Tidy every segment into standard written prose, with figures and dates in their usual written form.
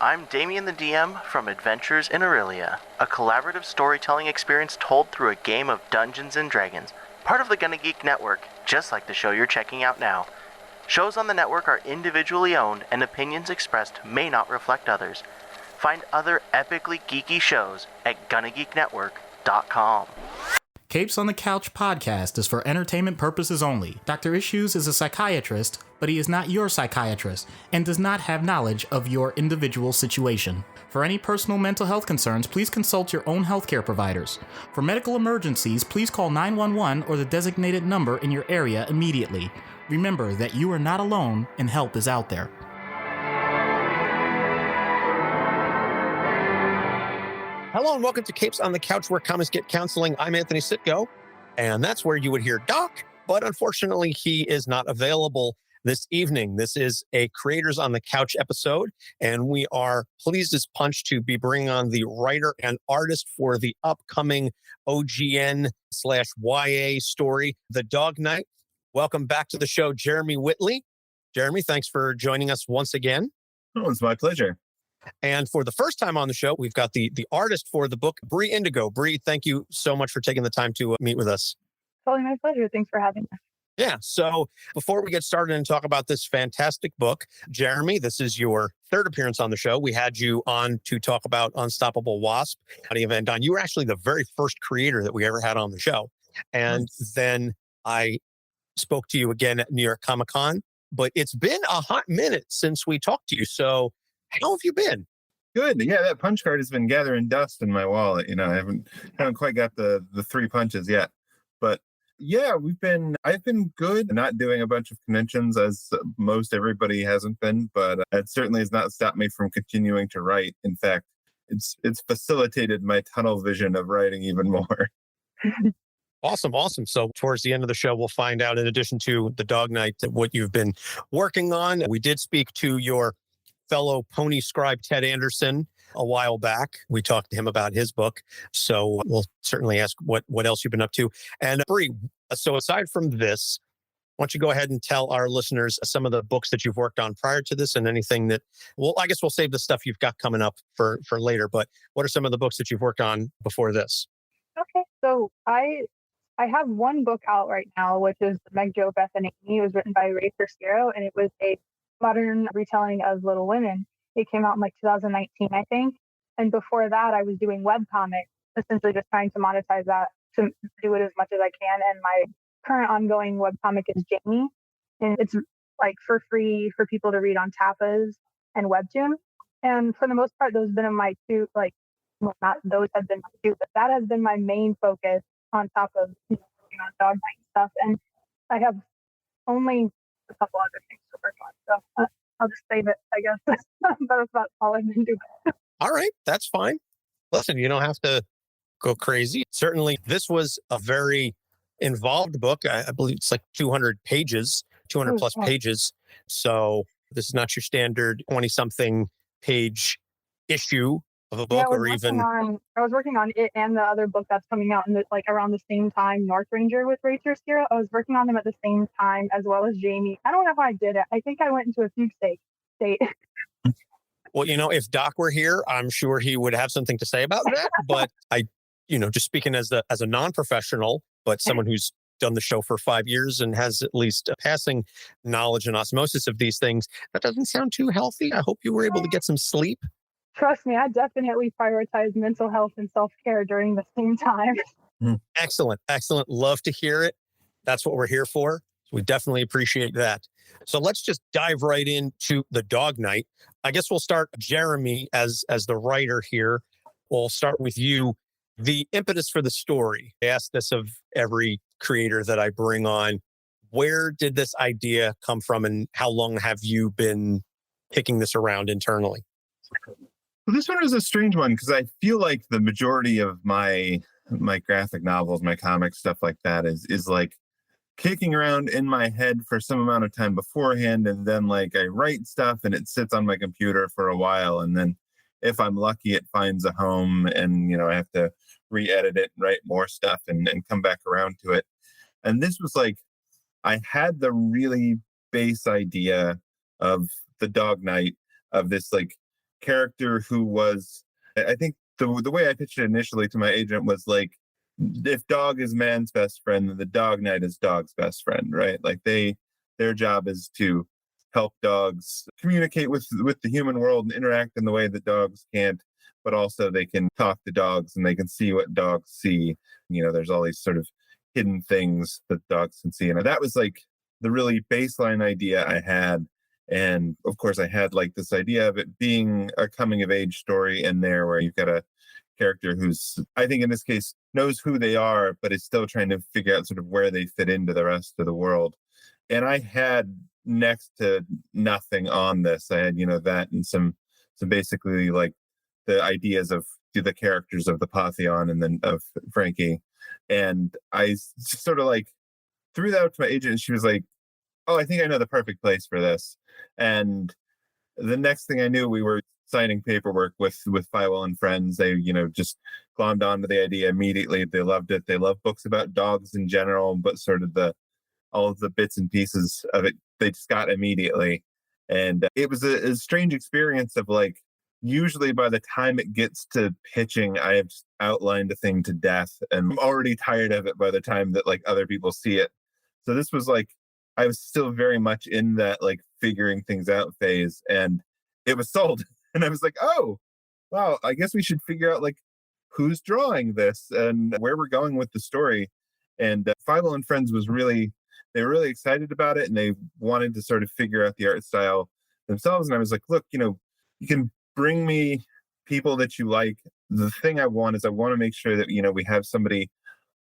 I'm Damien the DM from Adventures in Aurelia, a collaborative storytelling experience told through a game of Dungeons & Dragons, part of the Gonna Geek Network, just like the show you're checking out now. Shows on the network are individually owned, and opinions expressed may not reflect others. Find other epically geeky shows at GonnaGeekNetwork.com. Capes on the Couch podcast is for entertainment purposes only. Dr. Issues is a psychiatrist, but he is not your psychiatrist and does not have knowledge of your individual situation. For any personal mental health concerns, please consult your own healthcare providers. For medical emergencies, please call 911 or the designated number in your area immediately. Remember that you are not alone and help is out there. Hello and welcome to Capes on the Couch, where comics get counseling. I'm Anthony Sitko, and that's where you would hear Doc, but unfortunately he is not available this evening. This is a Creators on the Couch episode, and we are pleased as punch to be bringing on the writer and artist for the upcoming OGN/YA story, The Dog Knight. Welcome back to the show, Jeremy Whitley. Jeremy, thanks for joining us once again. Oh, it's my pleasure. And for the first time on the show, we've got the artist for the book, Bre Indigo. Bre, thank you so much for taking the time to meet with us. Totally my pleasure. Thanks for having me. Yeah. So before we get started and talk about this fantastic book, Jeremy, this is your third appearance on the show. We had you on to talk about Unstoppable Wasp, Honey Van Dyne. You were actually the very first creator that we ever had on the show. And then I spoke to you again at New York Comic Con, but it's been a hot minute since we talked to you. So how have you been? Good. Yeah, that punch card has been gathering dust in my wallet. You know, I haven't quite got the three punches yet. But yeah, I've been good. Not doing a bunch of conventions as most everybody hasn't been, but it certainly has not stopped me from continuing to write. In fact, it's facilitated my tunnel vision of writing even more. Awesome. So towards the end of the show, we'll find out, in addition to The Dog Knight, what you've been working on. We did speak to your fellow pony scribe, Ted Anderson, a while back. We talked to him about his book. So we'll certainly ask what else you've been up to. And Bre, so aside from this, why don't you go ahead and tell our listeners some of the books that you've worked on prior to this, and anything that, well, I guess we'll save the stuff you've got coming up for later, but what are some of the books that you've worked on before this? Okay. So I have one book out right now, which is Meg, Jo, Beth, and Amy. It was written by Ray Firstero, and it was a modern retelling of Little Women. It came out in 2019, I think. And before that, I was doing webcomics, essentially just trying to monetize that, to do it as much as I can. And my current ongoing webcomic is Jamie. And it's for free for people to read on Tapas and Webtoon. And for the most part, those have been my two, not those have been my two, but that has been my main focus on top of working on Dog Knight stuff. And I have only a couple other things to work on. So I'll just save it, I guess. But that's about all I've been doing. All right, that's fine. Listen, you don't have to go crazy. Certainly, this was a very involved book. I believe it's 200 pages, 200 plus pages. So this is not your standard 20-something page issue of a book, or even. I was working on it and the other book that's coming out in around the same time, North Ranger with Ray Firstero. I was working on them at the same time, as well as Jamie. I don't know how I did it. I think I went into a fugue state. Well, if Doc were here, I'm sure he would have something to say about that. But I, just speaking as a non-professional, but someone who's done the show for 5 years and has at least a passing knowledge and osmosis of these things, that doesn't sound too healthy. I hope you were able to get some sleep. Trust me, I definitely prioritize mental health and self-care during the same time. Excellent. Love to hear it. That's what we're here for. We definitely appreciate that. So let's just dive right into The Dog Knight. I guess we'll start, Jeremy, as the writer here. We'll start with you. The impetus for the story. I ask this of every creator that I bring on. Where did this idea come from, and how long have you been kicking this around internally? Well, this one was a strange one because I feel like the majority of my graphic novels, my comic stuff like that is kicking around in my head for some amount of time beforehand, and then I write stuff and it sits on my computer for a while, and then if I'm lucky, it finds a home, and I have to re-edit it and write more stuff and come back around to it. And this was I had the really base idea of The Dog Knight, of this character who was, I think the way I pitched it initially to my agent was like, if dog is man's best friend, then the dog knight is dog's best friend, right? Like their job is to help dogs communicate with the human world and interact in the way that dogs can't, but also they can talk to dogs and they can see what dogs see. You know, there's all these sort of hidden things that dogs can see. And that was like the really baseline idea I had. And of course, I had like this idea of it being a coming of age story in there where you've got a character who's, I think in this case, knows who they are, but is still trying to figure out sort of where they fit into the rest of the world. And I had next to nothing on this. I had, you know, that and some basically like the ideas of the characters of the Pawtheon and then of Frankie. And I sort of like threw that out to my agent and she was like, oh, I think I know the perfect place for this. And the next thing I knew, we were signing paperwork with Firewall and Friends. They, you know, just glommed onto the idea immediately. They loved it. They love books about dogs in general, but sort of all of the bits and pieces of it, they just got immediately. And it was a strange experience of like, usually by the time it gets to pitching, I have just outlined a thing to death and I'm already tired of it by the time that like other people see it. So this was like, I was still very much in that like figuring things out phase and it was sold. And I was like, oh, wow, I guess we should figure out like who's drawing this and where we're going with the story. And Firewall and Friends was they were really excited about it and they wanted to sort of figure out the art style themselves. And I was like, look, you know, you can bring me people that you like. The thing I want is I want to make sure that, you know, we have somebody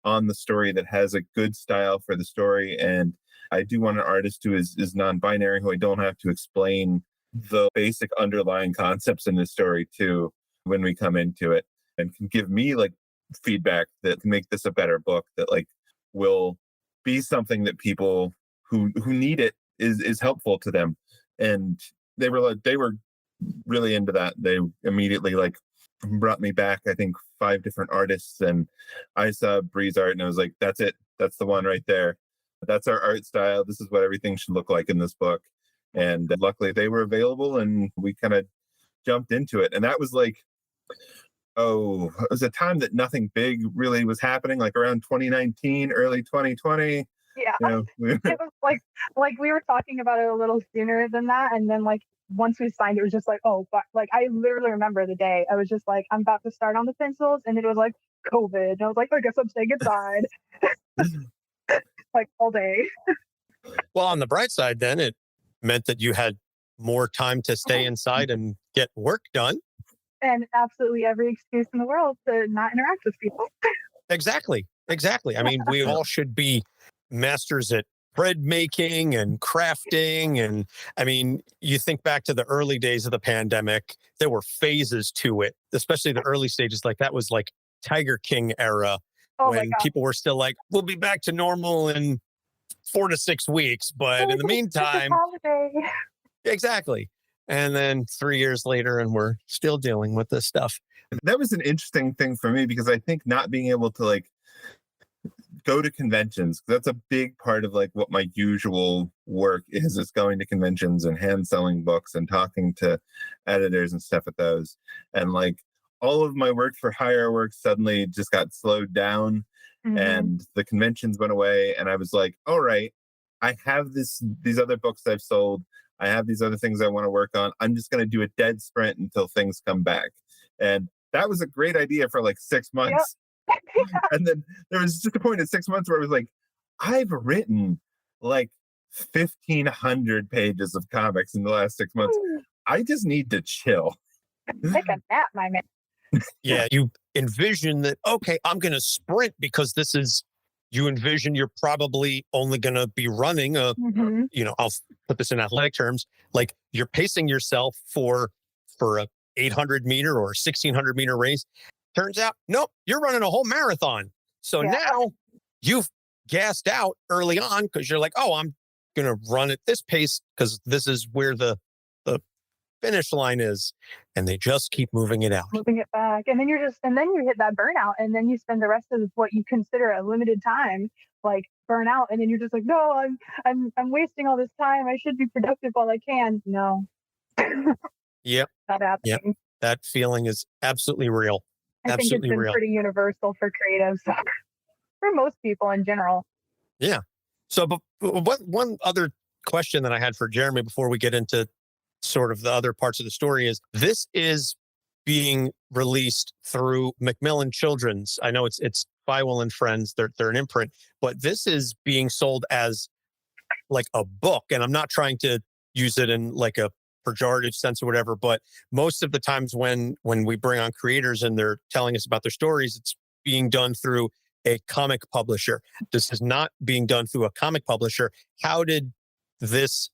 on the story that has a good style for the story. And I do want an artist who is non-binary, who I don't have to explain the basic underlying concepts in the story to when we come into it, and can give me like feedback that can make this a better book that like will be something that people who need it is helpful to them. And they were really into that. They immediately like brought me back, I think 5 different artists, and I saw Bre's art and I was like, that's it. That's the one right there. That's our art style. This is what everything should look like in this book. And luckily they were available and we kind of jumped into it. And that was like, it was a time that nothing big really was happening, like around 2019, early 2020. Yeah. You know, It was like we were talking about it a little sooner than that. And then like once we signed, it was just like, oh, but like I literally remember the day. I was just like, I'm about to start on the pencils. And then it was like COVID. And I was like, I guess I'm staying inside. Like all day. Well, on the bright side, then it meant that you had more time to stay inside and get work done. And absolutely every excuse in the world to not interact with people. Exactly. I mean, we all should be masters at bread making and crafting. And I mean, you think back to the early days of the pandemic, there were phases to it, especially the early stages. Like that was like Tiger King era, when people were still like, we'll be back to normal in 4 to 6 weeks. But in the meantime, exactly. And then 3 years later, and we're still dealing with this stuff. That was an interesting thing for me because I think not being able to like go to conventions, that's a big part of like what my usual work is going to conventions and hand selling books and talking to editors and stuff at those. And like all of my work for hire work suddenly just got slowed down and the conventions went away. And I was like, all right, I have these other books I've sold. I have these other things I want to work on. I'm just going to do a dead sprint until things come back. And that was a great idea for like 6 months. Yep. And then there was just a point in 6 months where I was like, I've written like 1,500 pages of comics in the last 6 months. I just need to chill. Take a nap, my man. Yeah, you envision that, okay, I'm going to sprint because you envision you're probably only going to be running I'll put this in athletic terms, like you're pacing yourself for a 800 meter or 1,600 meter race. Turns out, nope, you're running a whole marathon. So now you've gassed out early on because you're like, oh, I'm going to run at this pace because this is where the finish line is. And they just keep moving it out. Moving it back. And then you hit that burnout. And then you spend the rest of what you consider a limited time, like burn out. And then you're just like, no, I'm wasting all this time. I should be productive while I can. No. Yep. that Yep. happening. That feeling is absolutely real. I think it's Absolutely been real. pretty universal for creatives, for most people in general. Yeah. So, but one other question that I had for Jeremy before we get into sort of the other parts of the story is this is being released through Macmillan Children's. I know it's Fywell and Friends. They're an imprint, but this is being sold as like a book. And I'm not trying to use it in like a pejorative sense or whatever, but most of the times when we bring on creators and they're telling us about their stories, it's being done through a comic publisher. This is not being done through a comic publisher. How did this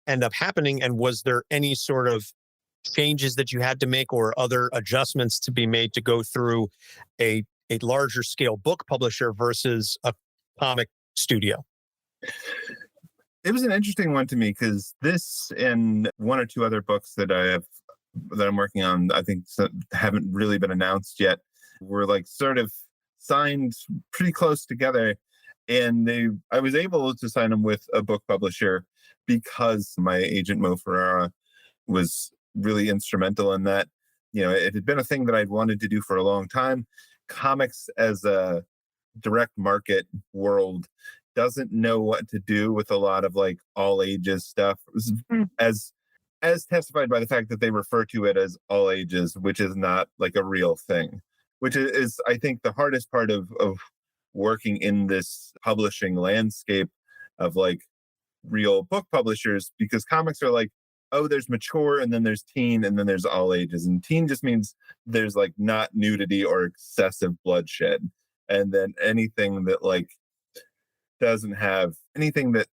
end up happening? And was there any sort of changes that you had to make or other adjustments to be made to go through a larger scale book publisher versus a comic studio? It was an interesting one to me because this and one or two other books that I'm working on, I think haven't really been announced yet, were like sort of signed pretty close together. And I was able to sign them with a book publisher because my agent Mo Ferrara was really instrumental in that. You know, it had been a thing that I'd wanted to do for a long time. Comics as a direct market world doesn't know what to do with a lot of like all ages stuff, as testified by the fact that they refer to it as all ages, which is not like a real thing, which is I think the hardest part of working in this publishing landscape of like real book publishers, because comics are like, oh, there's mature and then there's teen and then there's all ages, and teen just means there's like not nudity or excessive bloodshed, and then anything that like doesn't have anything that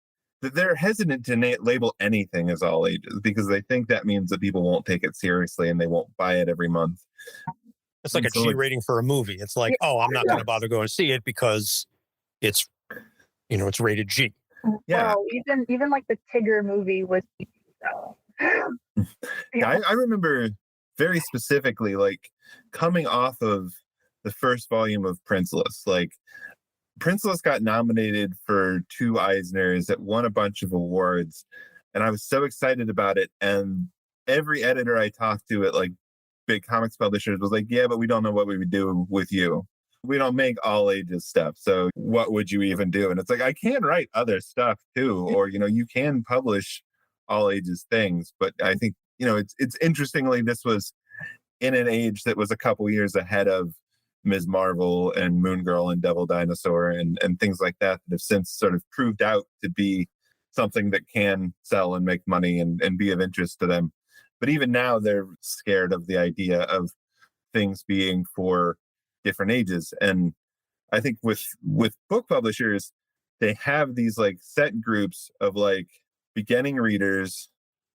they're hesitant to label anything as all ages because they think that means that people won't take it seriously and they won't buy it every month. It's like a G rating for a movie. It's like, oh, I'm not going to bother going to see it because it's, it's rated G. Yeah. Well, even like the Tigger movie was. So. Yeah, I remember very specifically, like coming off of the first volume of Princeless, like Princeless got nominated for 2 Eisners. It won a bunch of awards, and I was so excited about it. And every editor I talked to at like big comics publishers was like, yeah, but we don't know what we would do with you. We don't make all ages stuff. So what would you even do? And it's like, I can write other stuff too, or, you can publish all ages things. But I think, it's interestingly, this was in an age that was a couple years ahead of Ms. Marvel and Moon Girl and Devil Dinosaur and things like that have since sort of proved out to be something that can sell and make money and be of interest to them. But even now, they're scared of the idea of things being for different ages. And I think with book publishers, they have these like set groups of like beginning readers,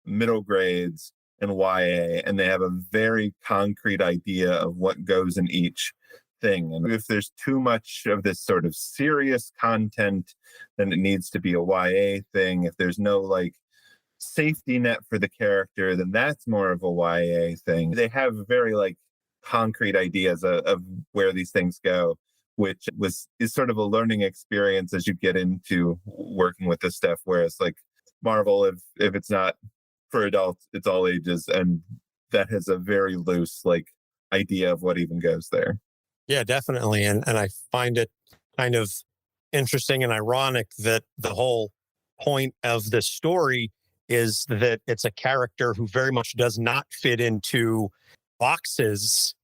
middle grades, and YA, and they have a very concrete idea of what goes in each thing. And if there's too much of this sort of serious content, then it needs to be a YA thing. If there's no like safety net for the character, then that's more of a YA thing. They have very like concrete ideas of where these things go, which is sort of a learning experience as you get into working with this stuff. Whereas like Marvel, if it's not for adults, it's all ages, and that has a very loose like idea of what even goes there. Yeah, definitely. And I find it kind of interesting and ironic that the whole point of this story is that it's a character who very much does not fit into boxes.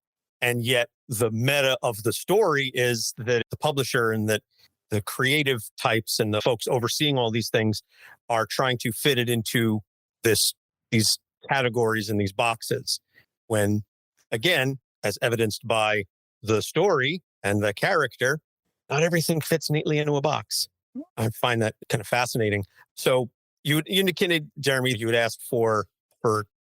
And yet the meta of the story is that the publisher and that the creative types and the folks overseeing all these things are trying to fit it into these categories and these boxes. When, again, as evidenced by the story and the character, not everything fits neatly into a box. I find that kind of fascinating. So you indicated, Jeremy, you would ask for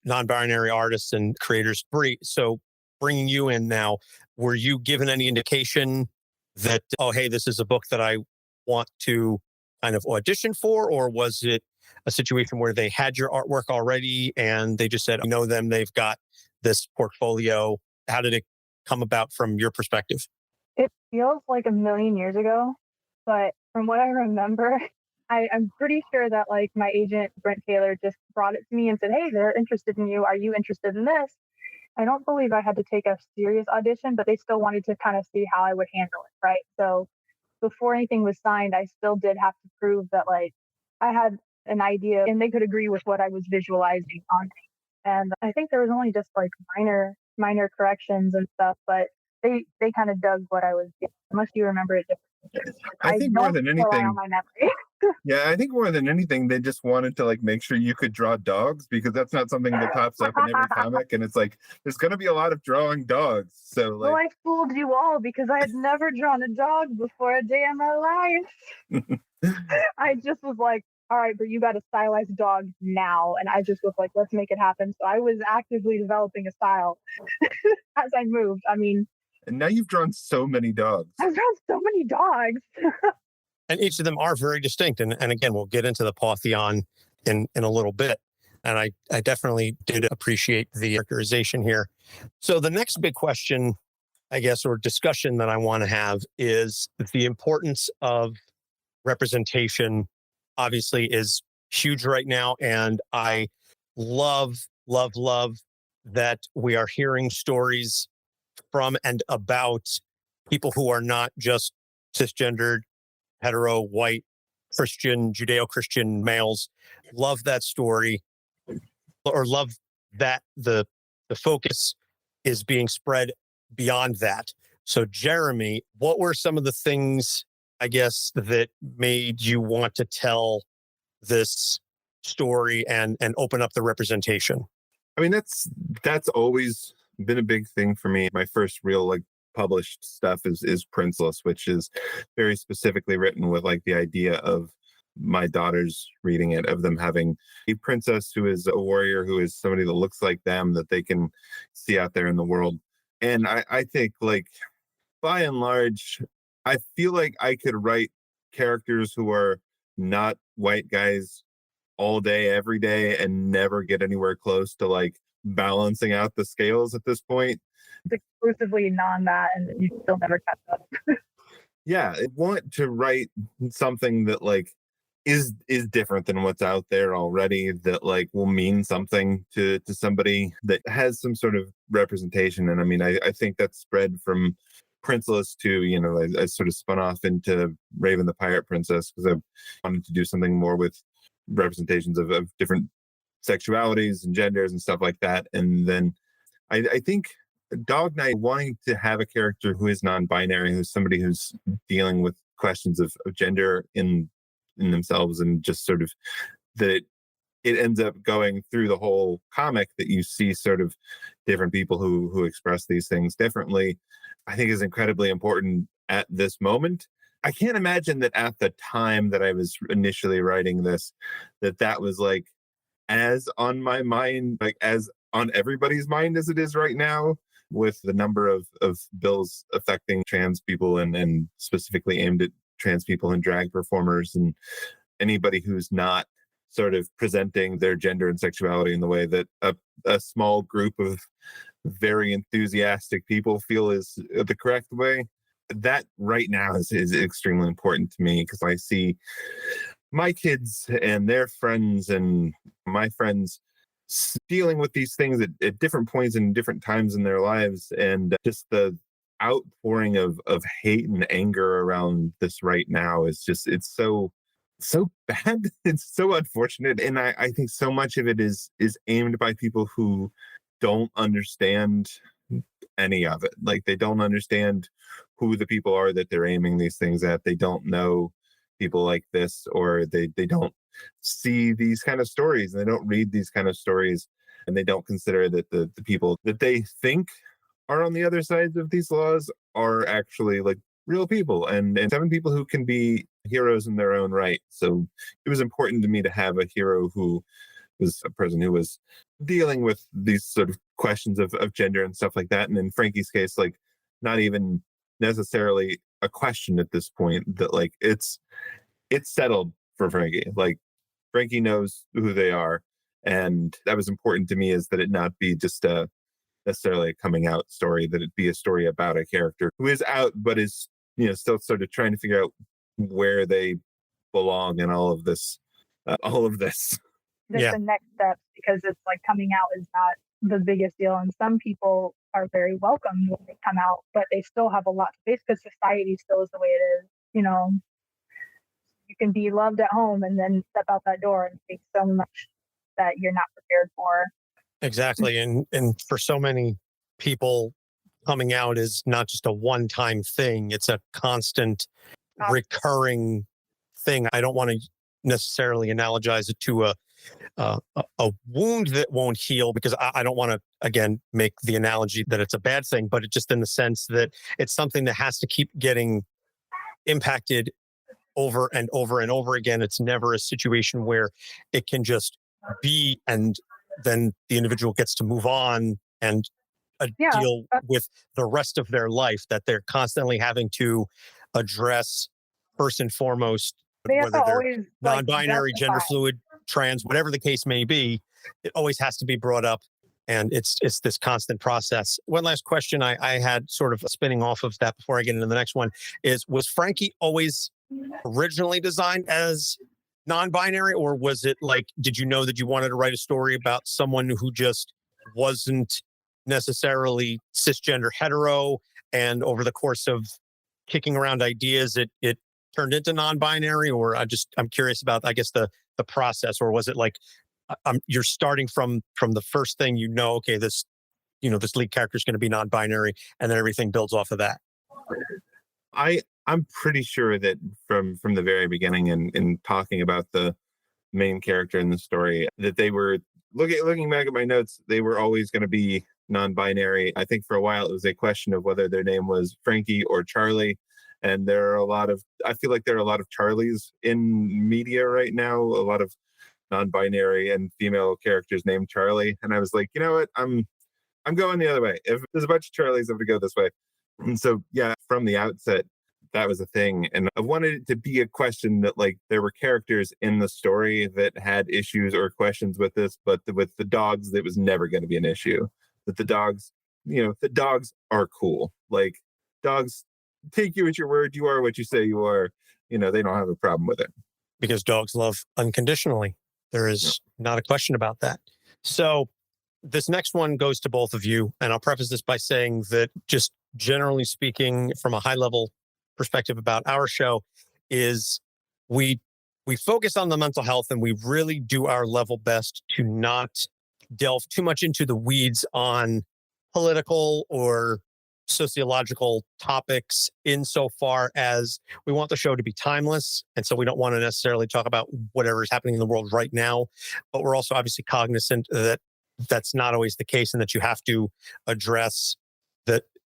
non-binary artists and creators. So bringing you in now, were you given any indication that, oh, hey, this is a book that I want to kind of audition for? Or was it a situation where they had your artwork already and they just said, I know them, they've got this portfolio? How did it come about from your perspective? It feels like a million years ago, but from what I remember, I'm pretty sure that like my agent Brent Taylor just brought it to me and said, "Hey, they're interested in you. Are you interested in this?" I don't believe I had to take a serious audition, but they still wanted to kind of see how I would handle it, right? So before anything was signed, I still did have to prove that like I had an idea and they could agree with what I was visualizing on it. And I think there was only just like minor corrections and stuff, but they kind of dug what I was doing, unless you remember it differently. I I think more don't than rely on anything, my memory. yeah, I think more than anything, they just wanted to like make sure you could draw dogs because that's not something that pops up in every comic. And it's like, there's going to be a lot of drawing dogs. So, Well, like, I fooled you all because I had never drawn a dog before a day in my life. I just was like, all right, but you got a stylized dog now. And I just was like, let's make it happen. So I was actively developing a style as I moved. I mean, and now you've drawn so many dogs. I've drawn so many dogs. And each of them are very distinct. And again, we'll get into the Pawtheon in a little bit. And I definitely did appreciate the characterization here. So the next big question, I guess, or discussion that I want to have is the importance of representation. Obviously is huge right now. And I love that we are hearing stories from and about people who are not just cisgendered, hetero, white, Christian, Judeo-Christian males. Love that story, or love that the focus is being spread beyond that. So Jeremy, what were some of the things, I guess, that made you want to tell this story and open up the representation? I mean, that's always been a big thing for me. My first real like published stuff is Princeless, which is very specifically written with like the idea of my daughters reading it, of them having a princess who is a warrior, who is somebody that looks like them, that they can see out there in the world. And I think like by and large, I feel like I could write characters who are not white guys all day, every day, and never get anywhere close to like balancing out the scales at this point. It's exclusively non that, and you still never catch up. Yeah, I want to write something that like is different than what's out there already, that like will mean something to somebody, that has some sort of representation. And I mean, I think that's spread from Princeless to, you know, I sort of spun off into Raven the Pirate Princess because I wanted to do something more with representations of different sexualities and genders and stuff like that. And then I think Dog Knight, wanting to have a character who is non-binary, who's somebody who's dealing with questions of gender in themselves, and just sort of that it ends up going through the whole comic that you see sort of different people who express these things differently, I think is incredibly important at this moment. I can't imagine that at the time that I was initially writing this, that was like as on my mind, like as on everybody's mind as it is right now, with the number of bills affecting trans people and specifically aimed at trans people and drag performers and anybody who's not sort of presenting their gender and sexuality in the way that a small group of very enthusiastic people feel is the correct way. That right now is extremely important to me, because I see my kids and their friends and my friends dealing with these things at different points and different times in their lives, and just the outpouring of hate and anger around this right now is just, it's so bad. It's so unfortunate. And I think so much of it is aimed by people who don't understand any of it. Like, they don't understand who the people are that they're aiming these things at. They don't know people like this, or they don't see these kind of stories, and they don't read these kind of stories, and they don't consider that the people that they think are on the other sides of these laws are actually like real people, and seven people who can be heroes in their own right. So it was important to me to have a hero who was a person who was dealing with these sort of questions of gender and stuff like that. And in Frankie's case, like, not even necessarily a question at this point, that like it's settled for Frankie. Like, Frankie knows who they are. And that was important to me, is that it not be just necessarily a coming out story, that it be a story about a character who is out, but is, you know, still sort of trying to figure out where they belong in all of this. All of this. Just the next steps, because it's like coming out is not the biggest deal, and some people are very welcome when they come out, but they still have a lot to face because society still is the way it is. You can be loved at home and then step out that door and face so much that you're not prepared for. Exactly. And for so many people, coming out is not just a one-time thing. It's a constant recurring thing. I don't want to necessarily analogize it to a wound that won't heal, because I don't want to, again, make the analogy that it's a bad thing, but it just in the sense that it's something that has to keep getting impacted over and over and over again. It's never a situation where it can just be and then the individual gets to move on and deal with the rest of their life, that they're constantly having to address first and foremost, whether they're non-binary, gender fluid, trans, whatever the case may be. It always has to be brought up, and it's this constant process. One last question I had sort of spinning off of that before I get into the next one is, was Frankie always originally designed as non-binary, or was it like, did you know that you wanted to write a story about someone who just wasn't necessarily cisgender hetero, and over the course of kicking around ideas it turned into non-binary? Or I'm curious about, I guess, the process. Or was it like you're starting from the first thing, okay, this lead character is going to be non-binary, and then everything builds off of that? I'm pretty sure that from the very beginning, in talking about the main character in the story, that they were looking back at my notes, they were always going to be non-binary. I think for a while it was a question of whether their name was Frankie or Charlie. And I feel like there are a lot of Charlies in media right now, a lot of non-binary and female characters named Charlie. And I was like, you know what? I'm going the other way. If there's a bunch of Charlies, I'm going to go this way. And so, yeah, from the outset, that was a thing. And I wanted it to be a question that, like, there were characters in the story that had issues or questions with this, but with the dogs, that was never going to be an issue. That the dogs are cool. Like, dogs take you at your word. You are what you say you are. They don't have a problem with it. Because dogs love unconditionally. There is not a question about that. So this next one goes to both of you. And I'll preface this by saying that, just generally speaking, from a high level perspective about our show, is we focus on the mental health, and we really do our level best to not delve too much into the weeds on political or sociological topics, insofar as we want the show to be timeless. And so we don't want to necessarily talk about whatever is happening in the world right now, but we're also obviously cognizant that that's not always the case, and that you have to address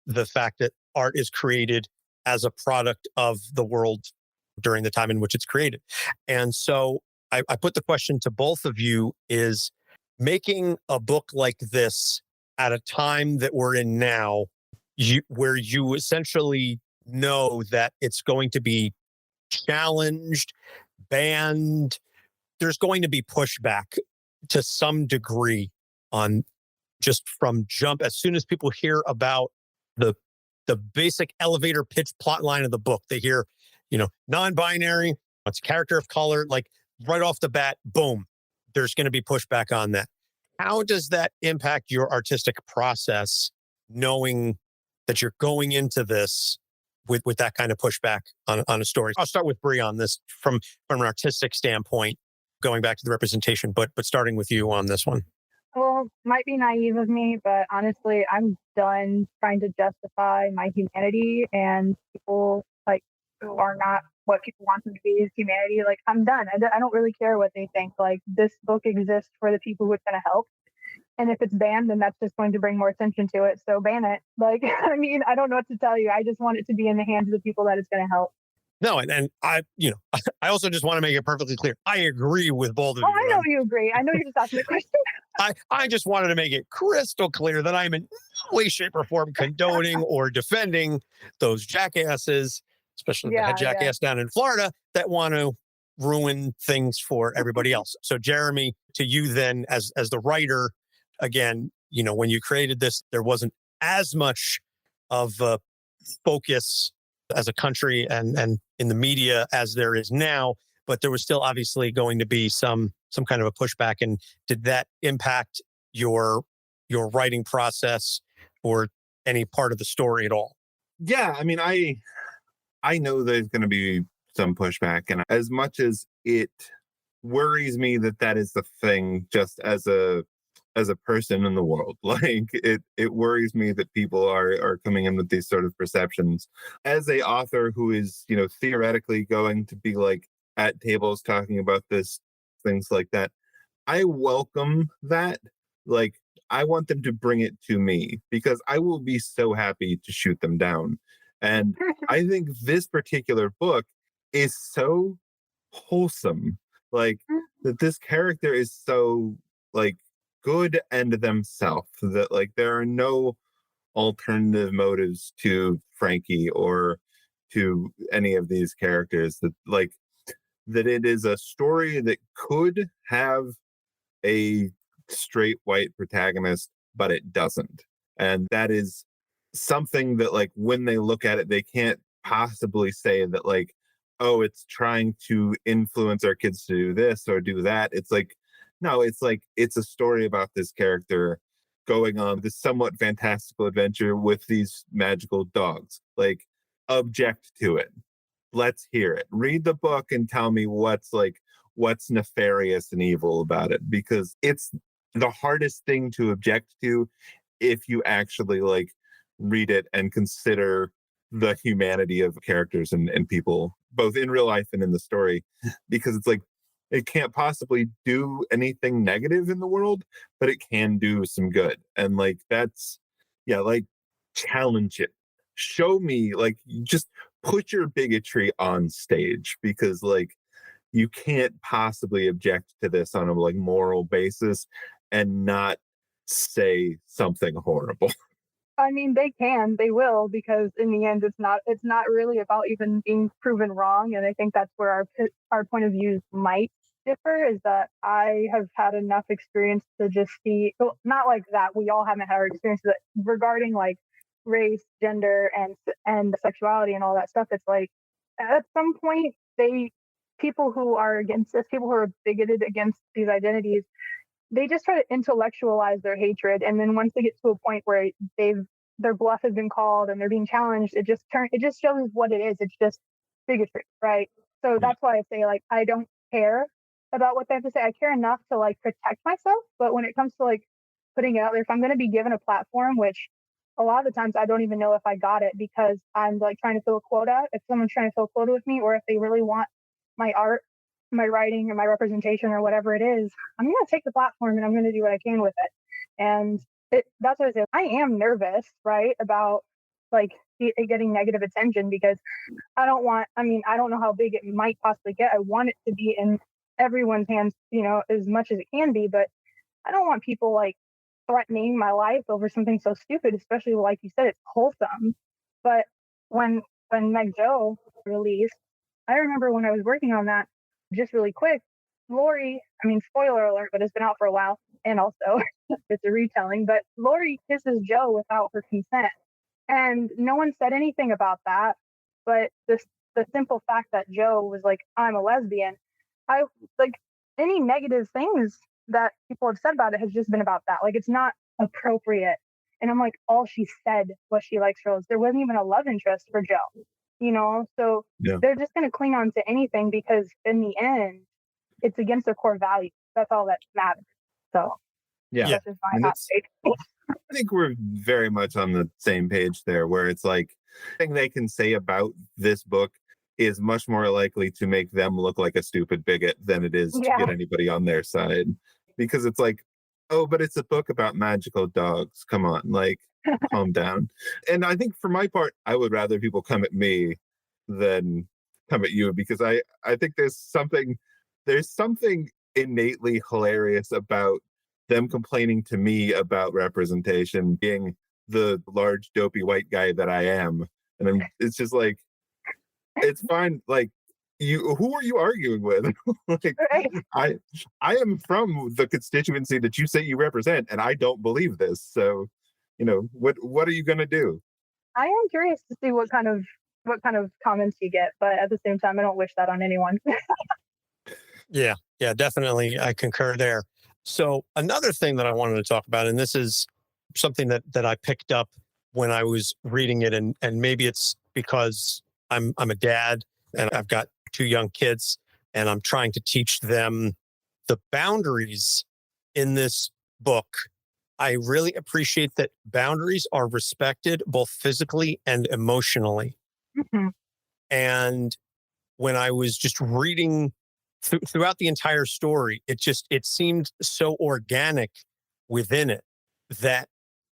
the fact that art is created as a product of the world during the time in which it's created. And so I put the question to both of you: is making a book like this at a time that we're in now, where you essentially know that it's going to be challenged, banned, there's going to be pushback to some degree on just from jump. As soon as people hear about the basic elevator pitch plot line of the book, they hear, non-binary, it's a character of color, like right off the bat, boom, there's going to be pushback on that. How does that impact your artistic process, knowing that you're going into this with that kind of pushback on a story? I'll start with Bre on this from an artistic standpoint, going back to the representation, but starting with you on this one. Well, might be naive of me, but honestly, I'm done trying to justify my humanity and people like who are not what people want them to be as humanity. Like, I'm done. I don't really care what they think. Like, this book exists for the people who it's going to help. And if it's banned, then that's just going to bring more attention to it. So ban it. Like, I mean, I don't know what to tell you. I just want it to be in the hands of the people that it's going to help. No, and I also just want to make it perfectly clear. I agree with both of you. Oh, I know you agree. I know you're just asking the question. I just wanted to make it crystal clear that I'm in no way, shape, or form condoning or defending those jackasses, especially the head jackass down in Florida, that want to ruin things for everybody else. So, Jeremy, to you then, as the writer, again, when you created this, there wasn't as much of a focus as a country and in the media as there is now. but there was still obviously going to be some kind of a pushback. And did that impact your writing process or any part of the story at all? Yeah, I mean, I know there's going to be some pushback, and as much as it worries me that that is the thing, just as a person in the world, like it worries me that people are coming in with these sort of perceptions. As a author who is, theoretically going to be like at tables talking about this, things like that, I welcome that. Like, I want them to bring it to me because I will be so happy to shoot them down. And I think this particular book is so wholesome. Like, that this character is so, like, good and themselves, that, like, there are no alternative motives to Frankie or to any of these characters, that, like, that it is a story that could have a straight white protagonist, but it doesn't. And that is something that, like, when they look at it, they can't possibly say that, like, oh, it's trying to influence our kids to do this or do that. It's like, no, it's like, it's a story about this character going on this somewhat fantastical adventure with these magical dogs. Like, object to it. Let's hear it. Read the book and tell me what's nefarious and evil about it, because it's the hardest thing to object to if you actually, like, read it and consider the humanity of characters and people, both in real life and in the story, because it's like, it can't possibly do anything negative in the world, but it can do some good. And, like, that's, yeah, like, challenge it. Show me, like, just put your bigotry on stage, because, like, you can't possibly object to this on a, like, moral basis and not say something horrible. I mean, they will, because in the end, it's not really about even being proven wrong. And I think that's where our point of views might differ, is that I have had enough experience to just see, well, not like that. We all haven't had our experiences regarding, like, race, gender, and sexuality and all that stuff. It's like, at some point, people who are against this, people who are bigoted against these identities, they just try to intellectualize their hatred, and then once they get to a point where their bluff has been called and they're being challenged, it just shows what it is. It's just bigotry, right? So that's why I say, like, I don't care about what they have to say. I care enough to, like, protect myself, but when it comes to, like, putting it out there, if I'm going to be given a platform, which a lot of the times I don't even know if I got it, because I'm, like, trying to fill a quota. If someone's trying to fill a quota with me, or if they really want my art, my writing, or my representation, or whatever it is, I'm going to take the platform and I'm going to do what I can with it. And that's what I say. I am nervous, right, about, like, it getting negative attention, because I don't know how big it might possibly get. I want it to be in everyone's hands, as much as it can be, but I don't want people, like, threatening my life over something so stupid, especially, like you said, it's wholesome. But when Meg Joe released, I remember when I was working on that, just really quick, Lori, I mean, spoiler alert, but it's been out for a while, and also it's a retelling, but Lori kisses Joe without her consent. And no one said anything about that. But the simple fact that Joe was like, I'm a lesbian, I, like, any negative things that people have said about it has just been about that. Like, it's not appropriate. And I'm like, all she said was she likes girls. There wasn't even a love interest for Joe, So Yeah. they're just going to cling on to anything, because in the end, it's against their core values. That's all that matters. So Yeah. that's just my And hot take. I think we're very much on the same page there, where it's like, thing they can say about this book is much more likely to make them look like a stupid bigot than it is to Yeah. get anybody on their side. Because it's like, oh, but it's a book about magical dogs. Come on, like, calm down. And I think for my part, I would rather people come at me than come at you, because I think there's something innately hilarious about them complaining to me about representation, being the large dopey white guy that I am. And it's just like, it's fine. Like, who are you arguing with? Like, Right. I am from the constituency that you say you represent, and I don't believe this. So, what are you gonna do? I am curious to see what kind of comments you get, but at the same time, I don't wish that on anyone. Yeah, yeah, definitely. I concur there. So another thing that I wanted to talk about, and this is something that I picked up when I was reading it, and maybe it's because I'm a dad and I've got two young kids, and I'm trying to teach them the boundaries in this book. I really appreciate that boundaries are respected both physically and emotionally. Mhm. And when I was just reading throughout the entire story, it seemed so organic within it that,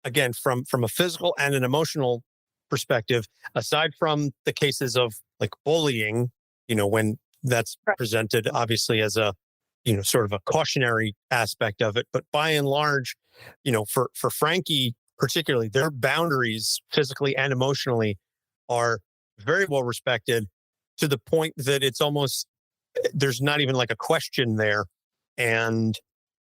again, from a physical and an emotional perspective, aside from the cases of like bullying, when that's Right. presented obviously as a, sort of a cautionary aspect of it, but by and large, for Frankie particularly, their boundaries physically and emotionally are very well respected, to the point that it's almost, there's not even like a question there. And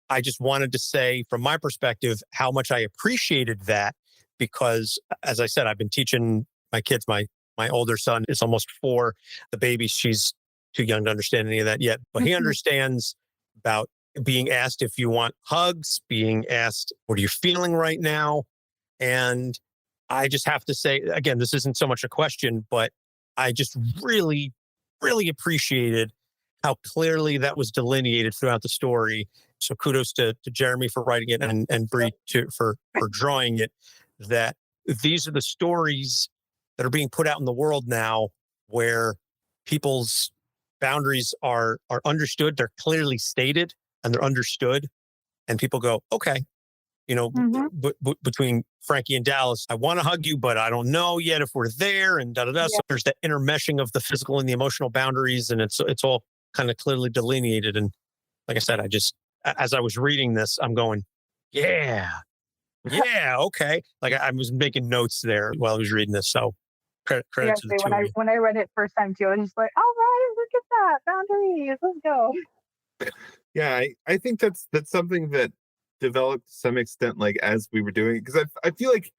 I just wanted to say, from my perspective, how much I appreciated that, because, as I said, I've been teaching my kids. My older son is almost 4. The baby, she's too young to understand any of that yet, but he Mhm. understands about being asked if you want hugs, being asked, what are you feeling right now? And I just have to say, again, this isn't so much a question, but I just really, really appreciated how clearly that was delineated throughout the story. So kudos to Jeremy for writing it, and Bre for drawing it. That these are the stories that are being put out in the world now, where people's boundaries are understood, they're clearly stated, and they're understood, and people go, okay, Mhm. between Frankie and Dallas, I want to hug you, but I don't know yet if we're there, and da da da. Yeah. So there's that intermeshing of the physical and the emotional boundaries, and it's all kind of clearly delineated. And like I said, as I was reading this, I'm going, yeah, yeah, okay. Like I was making notes there while I was reading this. So credit Yeah, to the say two of you. when I read it first time too, I was just like, all right, look at that boundaries, let's go. Yeah, I think that's something that developed to some extent, like as we were doing it, because I feel like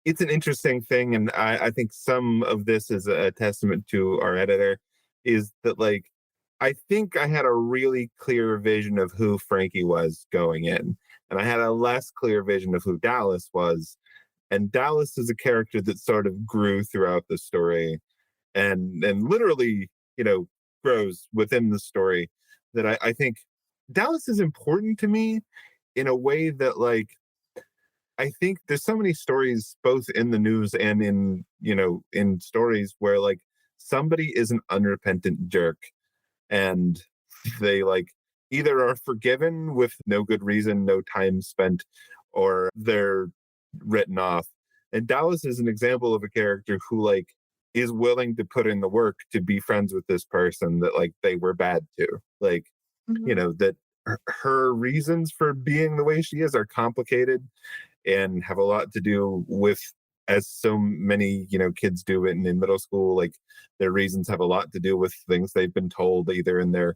it's an interesting thing, and I think some of this is a testament to our editor, is that like I think I had a really clear vision of who Frankie was going in, and I had a less clear vision of who Dallas was. And Dallas is a character that sort of grew throughout the story, and literally, you know, grows within the story. That I think Dallas is important to me in a way that like I think there's so many stories both in the news and in, in stories where like somebody is an unrepentant jerk, and they like either are forgiven with no good reason, no time spent, or they're written off. And Dallas is an example of a character who like is willing to put in the work to be friends with this person that like they were bad to. Like, Mhm. that her reasons for being the way she is are complicated and have a lot to do with, as so many kids do in middle school, like their reasons have a lot to do with things they've been told either in their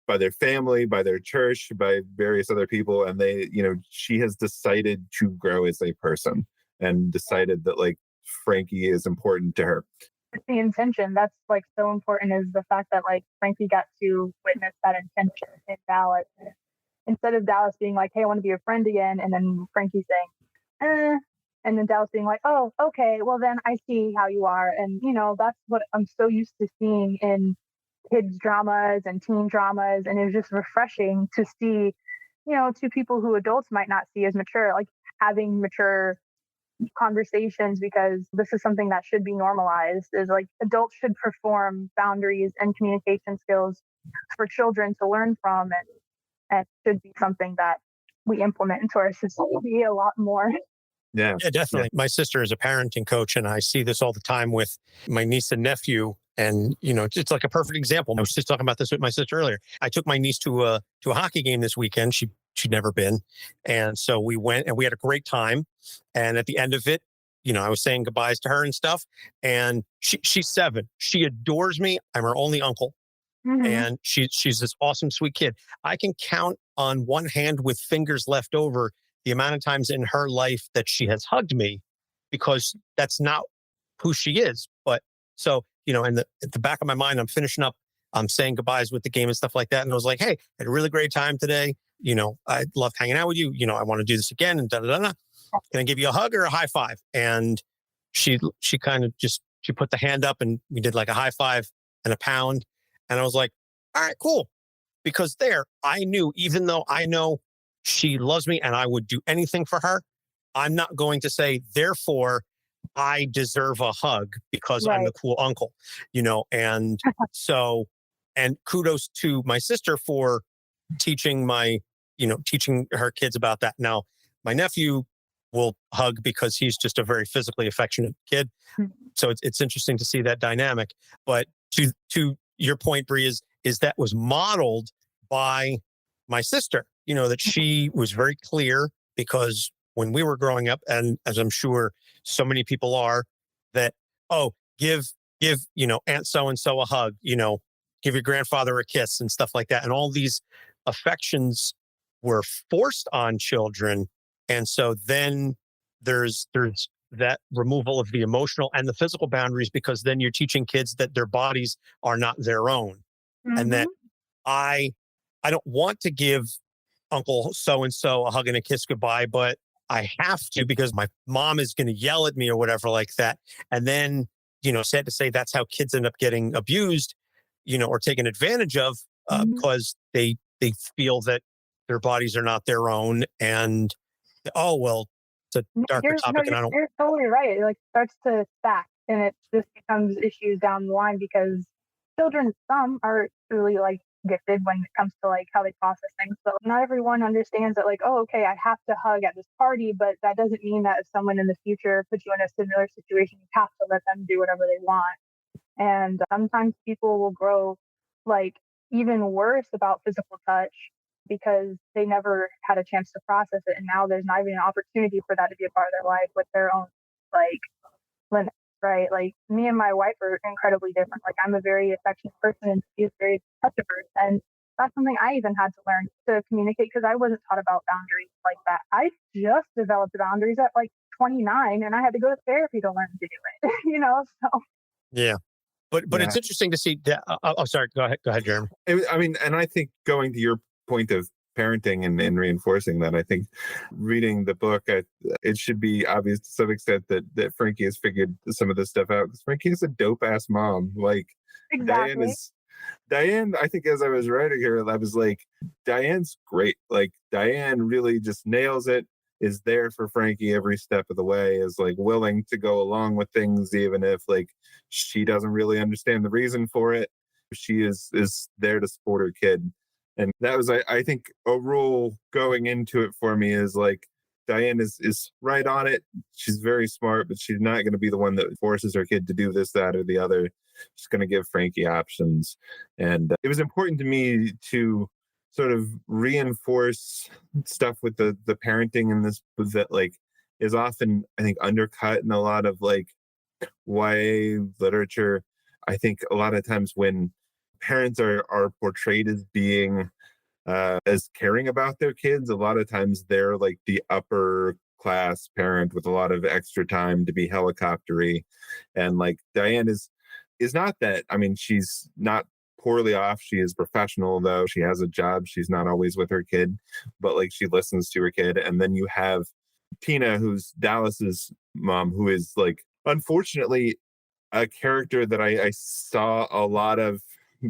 by their family, by their church, by various other people, and they she has decided to grow as a person and decided that like Frankie is important to her. It's the intention that's like so important, is the fact that like Frankie got to witness that intention in Dallas. Instead of Dallas being like, hey, I want to be your friend again, and then Frankie saying, and then Dallas being like, oh, okay, well then I see how you are. And that's what I'm so used to seeing in kids dramas and teen dramas, and it's just refreshing to see, two people who adults might not see as mature, like having mature conversations, because this is something that should be normalized, is like adults should perform boundaries and communication skills for children to learn from, and should be something that we implement into our society a lot more. Yeah. Yeah, Yeah. definitely. My sister is a parenting coach, and I see this all the time with my niece and nephew. And it's like a perfect example. I was just talking about this with my sister earlier. I took my niece to a hockey game this weekend. She'd never been, and so we went and we had a great time. And at the end of it, I was saying goodbyes to her and stuff. And she's 7. She adores me. I'm her only uncle, Hmm. and she's this awesome, sweet kid. I can count on one hand with fingers left over the amount of times in her life that she has hugged me, because that's not who she is. But so, at the back of my mind, I'm finishing up saying goodbyes with the game and stuff like that. And I was like, hey, had a really great time today. I loved hanging out with you. I want to do this again. And can I give you a hug or a high five? And she kind of she put the hand up and we did like a high five and a pound. And I was like, all right, cool. Because I knew, even though I know she loves me and I would do anything for her, I'm not going to say, therefore, I deserve a hug because I'm the cool uncle, and so, and kudos to my sister for teaching teaching her kids about that. Now, my nephew will hug because he's just a very physically affectionate kid. So it's interesting to see that dynamic. But to your point, Bre, is that was modeled by my sister, that she was very clear, because when we were growing up, and as I'm sure so many people are, that, give Aunt so-and-so a hug, give your grandfather a kiss and stuff like that. And all these affections were forced on children. And so then there's that removal of the emotional and the physical boundaries, because then you're teaching kids that their bodies are not their own. Mm-hmm. And that I don't want to give Uncle so-and-so a hug and a kiss goodbye, but I have to because my mom is going to yell at me or whatever like that. And then, sad to say, that's how kids end up getting abused, or taken advantage of because they feel that their bodies are not their own. And, it's a darker topic. And You're totally right. It starts to stack, and it just becomes issues down the line, because children, some are truly gifted when it comes to how they process things, but not everyone understands that okay, I have to hug at this party, but that doesn't mean that if someone in the future puts you in a similar situation, you have to let them do whatever they want. And sometimes people will grow even worse about physical touch because they never had a chance to process it, and now there's not even an opportunity for that to be a part of their life with their own limits. Right? Me and my wife are incredibly different. I'm a very affectionate person and she's very touchy person. And that's something I even had to learn to communicate, because I wasn't taught about boundaries like that. I just developed the boundaries at 29, and I had to go to therapy to learn to do it, so. Yeah. But it's interesting to see that. Sorry. Go ahead, Jeremy. And I think going to your point of parenting and reinforcing that, I think reading the book, it should be obvious to some extent that Frankie has figured some of this stuff out, because Frankie is a dope ass mom. Exactly. Diane, I think as I was writing her, I was like, Diane's great. Diane really just nails it, is there for Frankie every step of the way, is willing to go along with things even if she doesn't really understand the reason for it. She is there to support her kid. And that was, I think, a rule going into it for me, is Diane is right on it. She's very smart, but she's not going to be the one that forces her kid to do this, that, or the other. She's going to give Frankie options. And it was important to me to sort of reinforce stuff with the parenting in this, that is often, I think, undercut in a lot of YA literature. I think a lot of times when parents are portrayed as being as caring about their kids, a lot of times they're the upper class parent with a lot of extra time to be helicoptery. And Diane is not that. I mean, she's not poorly off. She is professional, though. She has a job. She's not always with her kid, but she listens to her kid. And then you have Tina, who's Dallas's mom, who is unfortunately a character that I saw a lot of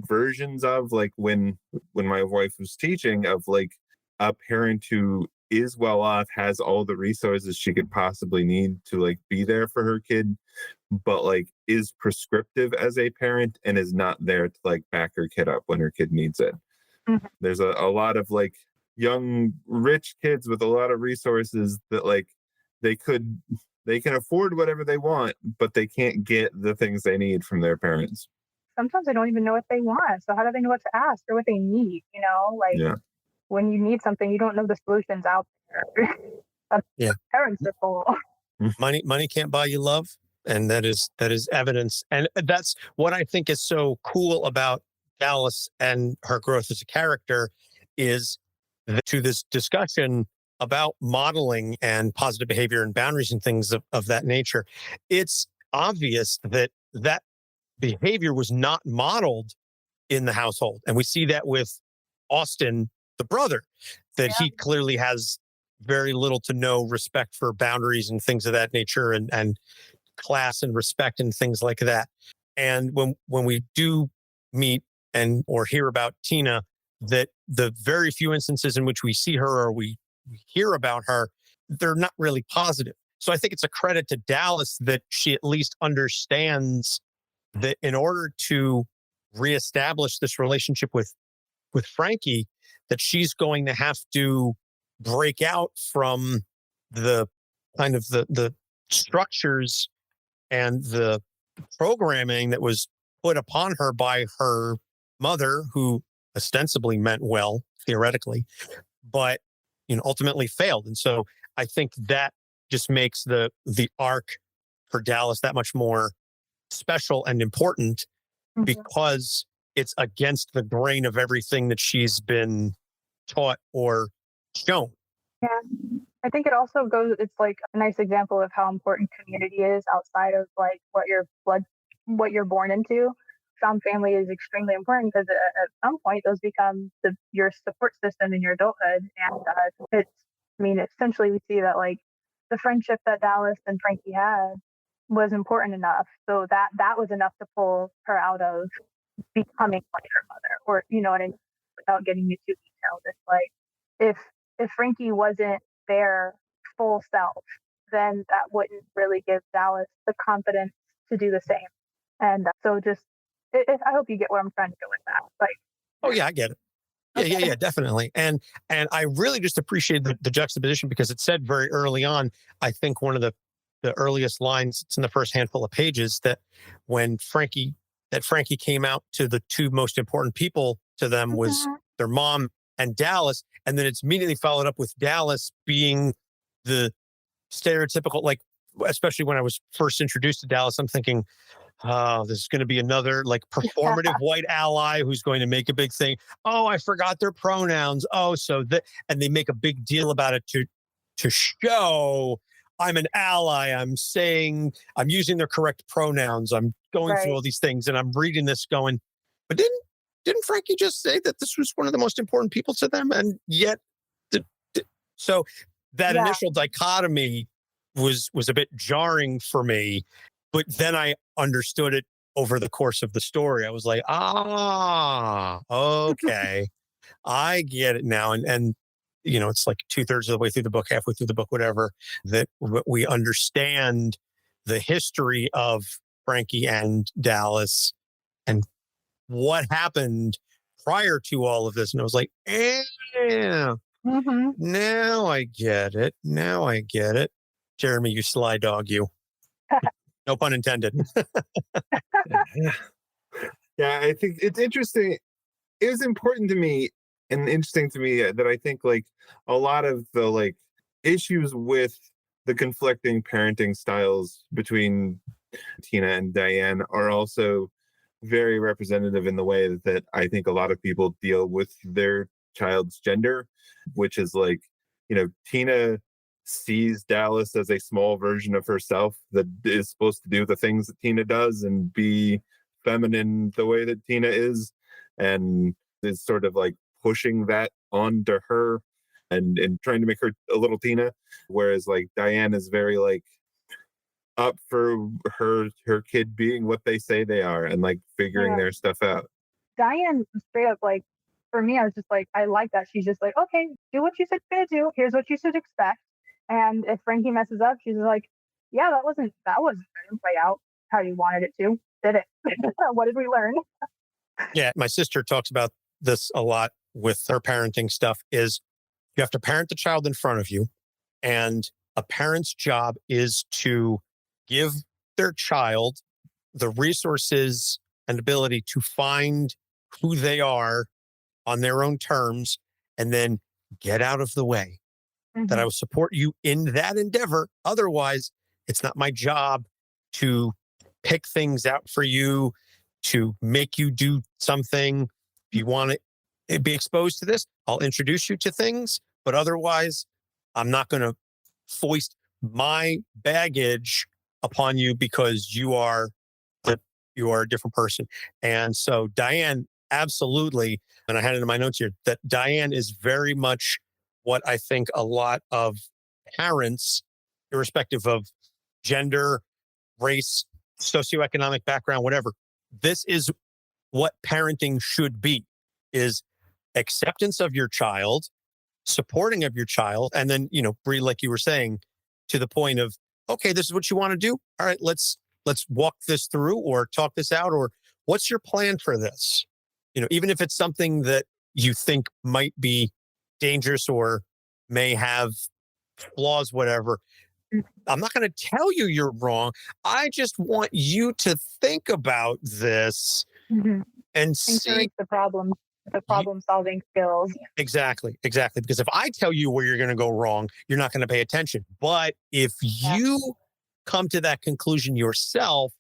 versions of when my wife was teaching, of a parent who is well off, has all the resources she could possibly need to be there for her kid, but is prescriptive as a parent and is not there to back her kid up when her kid needs it. Mm-hmm. There's a lot of young rich kids with a lot of resources that they can afford whatever they want, but they can't get the things they need from their parents. Sometimes they don't even know what they want. So how do they know what to ask or what they need? When you need something, you don't know the solutions out there. Parents are full. Money can't buy you love. And that is evidence. And that's what I think is so cool about Dallas and her growth as a character, is to this discussion about modeling and positive behavior and boundaries and things of that nature. It's obvious that behavior was not modeled in the household. And we see that with Austin, the brother, that he clearly has very little to no respect for boundaries and things of that nature, and class and respect and things like that. And when we do meet or hear about Tina, that the very few instances in which we see her or we hear about her, they're not really positive. So I think it's a credit to Dallas that she at least understands that in order to reestablish this relationship with Frankie, that she's going to have to break out from the kind of the structures and the programming that was put upon her by her mother, who ostensibly meant well, theoretically, but ultimately failed. And so I think that just makes the arc for Dallas that much more special and important, because it's against the grain of everything that she's been taught or shown. Yeah. I think it also it's like a nice example of how important community is outside of like what you're born into. Found family is extremely important because at some point those become your support system in your adulthood. And essentially we see that like the friendship that Dallas and Frankie had was important enough. So that was enough to pull her out of becoming like her mother, or, you know what I mean? Without getting you too detailed. It's like, if Frankie wasn't their full self, then that wouldn't really give Dallas the confidence to do the same. And so I hope you get what I'm trying to go with that. Like, oh yeah, I get it. Yeah, definitely. And I really just appreciate the juxtaposition, because it said very early on, I think one of the earliest lines, it's in the first handful of pages, that when Frankie came out to the two most important people to them was their mom and Dallas. And then it's immediately followed up with Dallas being the stereotypical, like, especially when I was first introduced to Dallas, I'm thinking, oh, this is going to be another like performative white ally who's going to make a big thing. Oh, I forgot their pronouns. Oh, and they make a big deal about it to show I'm an ally. I'm using their correct pronouns. I'm going through all these things, and I'm reading this going, but didn't Frankie just say that this was one of the most important people to them? And yet, so that initial dichotomy was a bit jarring for me, but then I understood it over the course of the story. I was like, okay, I get it now. And it's like 2/3 of the way through the book, halfway through the book, whatever, that we understand the history of Frankie and Dallas and what happened prior to all of this. And I was like, now I get it. Now I get it. Jeremy, you sly dog, you. No pun intended. Yeah, I think it's interesting. It was important to me and interesting to me that I think like a lot of the like issues with the conflicting parenting styles between Tina and Diane are also very representative in the way that I think a lot of people deal with their child's gender, which is like, Tina sees Dallas as a small version of herself that is supposed to do the things that Tina does and be feminine the way that Tina is, and is sort of like pushing that onto her and trying to make her a little Tina, whereas like Diane is very like up for her kid being what they say they are and like figuring their stuff out. Diane straight up, like, for me, I was just like, I like that. She's just like, okay, do what you said you're gonna do. Here's what you should expect. And if Frankie messes up, she's like, yeah, that wasn't going to play out how you wanted it to, did it? What did we learn? Yeah, my sister talks about this a lot with her parenting stuff, is you have to parent the child in front of you, and a parent's job is to give their child the resources and ability to find who they are on their own terms, and then get out of the way. That I will support you in that endeavor. Otherwise, it's not my job to pick things out for you, to make you do something. If you want to be exposed to this, I'll introduce you to things. But otherwise, I'm not going to foist my baggage upon you because you are a different person. And so Diane absolutely. And I had it in my notes here that Diane is very much what I think a lot of parents, irrespective of gender, race, socioeconomic background, whatever, this is what parenting should be, is acceptance of your child, supporting of your child. And then, Bre, like you were saying, to the point of, okay, this is what you want to do. All right, let's walk this through or talk this out, or what's your plan for this? Even if it's something that you think might be dangerous or may have flaws, whatever. I'm not going to tell you you're wrong. I just want you to think about this and see encourage the problem solving skills. Exactly. Because if I tell you where you're going to go wrong, you're not going to pay attention. But if you come to that conclusion yourself,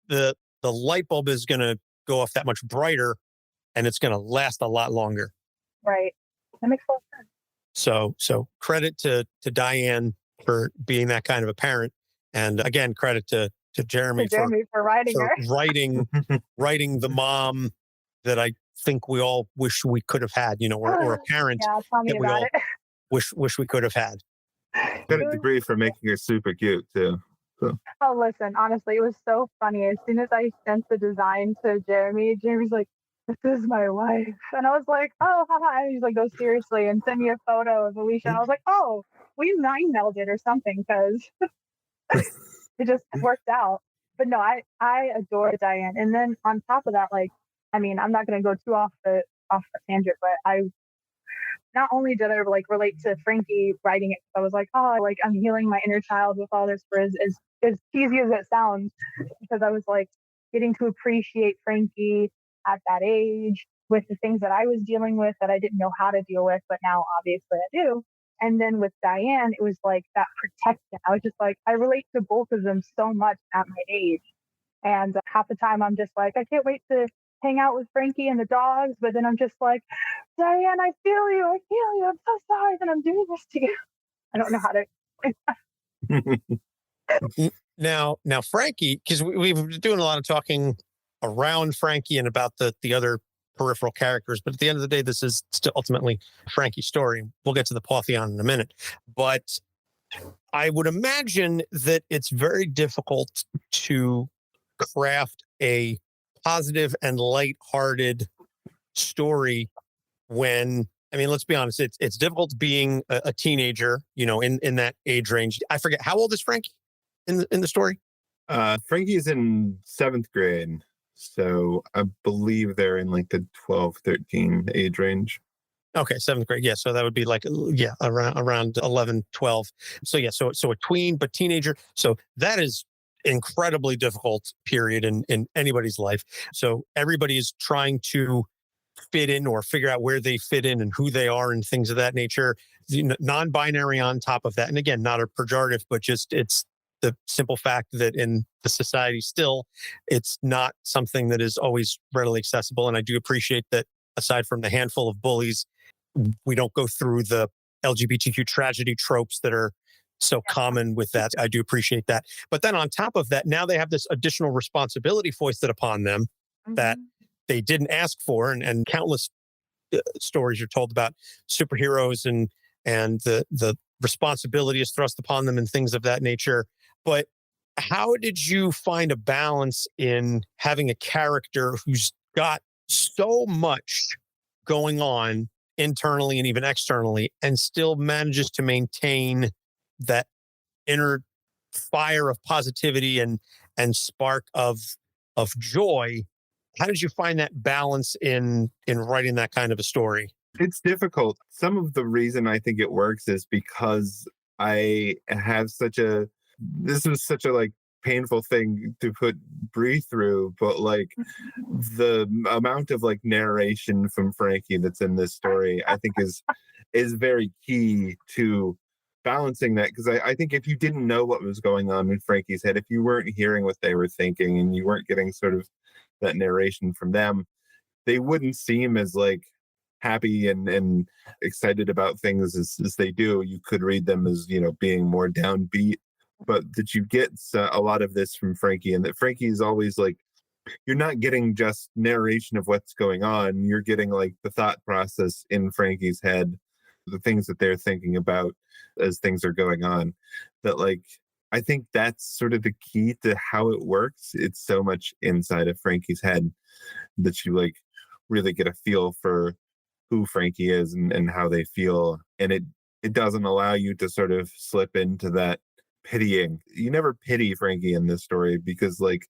the light bulb is going to go off that much brighter, and it's going to last a lot longer. Right. That makes a lot of sense. So credit to Diane for being that kind of a parent. And again, credit to Jeremy, for writing her. writing the mom that I think we all wish we could have had, or a parent tell me that we about all it. wish we could have had. Credit to Bre for making her super cute too. So. Oh, listen, honestly, it was so funny. As soon as I sent the design to Jeremy's like, "This is my wife." And I was like, "Oh, haha." And he's like, "Go seriously," and send me a photo of Alicia. And I was like, "Oh, we 9-mailed it or something," because it just worked out. But no, I adore Diane. And then on top of that, I'm not going to go too off the tangent, but I not only did I relate to Frankie writing it, I was like, oh, I'm healing my inner child with all this, for as cheesy as it sounds, because I was getting to appreciate Frankie at that age with the things that I was dealing with that I didn't know how to deal with, but now obviously I do. And then with Diane, it was that protection. I was just I relate to both of them so much at my age. And half the time I'm just I can't wait to hang out with Frankie and the dogs. But then I'm just Diane, I feel you. I'm so sorry that I'm doing this to you. I don't know how to. Now, Frankie, because we've been doing a lot of talking around Frankie and about the other peripheral characters, but at the end of the day, this is still ultimately Frankie's story. We'll get to the Pawtheon in a minute, but I would imagine that it's very difficult to craft a positive and lighthearted story when, let's be honest, it's difficult being a teenager, in that age range. I forget, how old is Frankie in the story? Frankie is in 7th grade. So I believe they're in the 12, 13 age range. Okay, 7th grade. Yeah, so that would be around 11, 12. So yeah, so a tween, but teenager. So that is incredibly difficult period in anybody's life. So everybody is trying to fit in or figure out where they fit in and who they are and things of that nature. Non-binary on top of that. And again, not a pejorative, but just it's the simple fact that in the society still, it's not something that is always readily accessible. And I do appreciate that aside from the handful of bullies, we don't go through the LGBTQ tragedy tropes that are so common with that. I do appreciate that. But then on top of that, now they have this additional responsibility foisted upon them that they didn't ask for. And countless stories are told about superheroes and the responsibility is thrust upon them and things of that nature. But how did you find a balance in having a character who's got so much going on internally and even externally and still manages to maintain that inner fire of positivity and spark of joy? How did you find that balance in writing that kind of a story? It's difficult. Some of the reason I think it works is because I have this was such a painful thing to put Bre through, but the amount of narration from Frankie that's in this story, I think is very key to balancing that. Because I think if you didn't know what was going on in Frankie's head, if you weren't hearing what they were thinking and you weren't getting sort of that narration from them, they wouldn't seem as happy and excited about things as they do. You could read them as being more downbeat, but that you get a lot of this from Frankie, and that Frankie is always you're not getting just narration of what's going on. You're getting like the thought process in Frankie's head, the things that they're thinking about as things are going on. That like, I think that's sort of the key to how it works. It's so much inside of Frankie's head that you like really get a feel for who Frankie is and how they feel. And it doesn't allow you to sort of slip into that pitying. You never pity Frankie in this story because like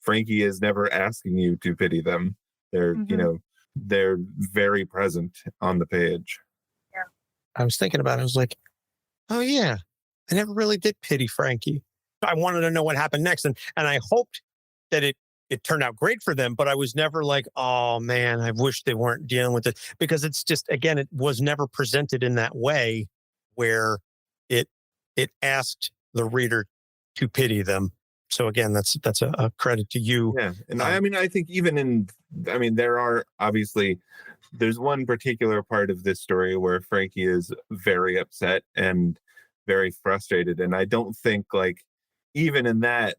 Frankie is never asking you to pity them. They're, you know, they're very present on the page. Yeah. I was thinking about it. I was like, oh yeah, I never really did pity Frankie. I wanted to know what happened next. And I hoped that it turned out great for them, but I was never like, oh man, I wish they weren't dealing with it, because it's just, again, it was never presented in that way where it asked the reader to pity them. So again, that's a credit to you. Yeah. And I mean, I think even there are obviously, there's one particular part of this story where Frankie is very upset and very frustrated. And I don't think like, even in that,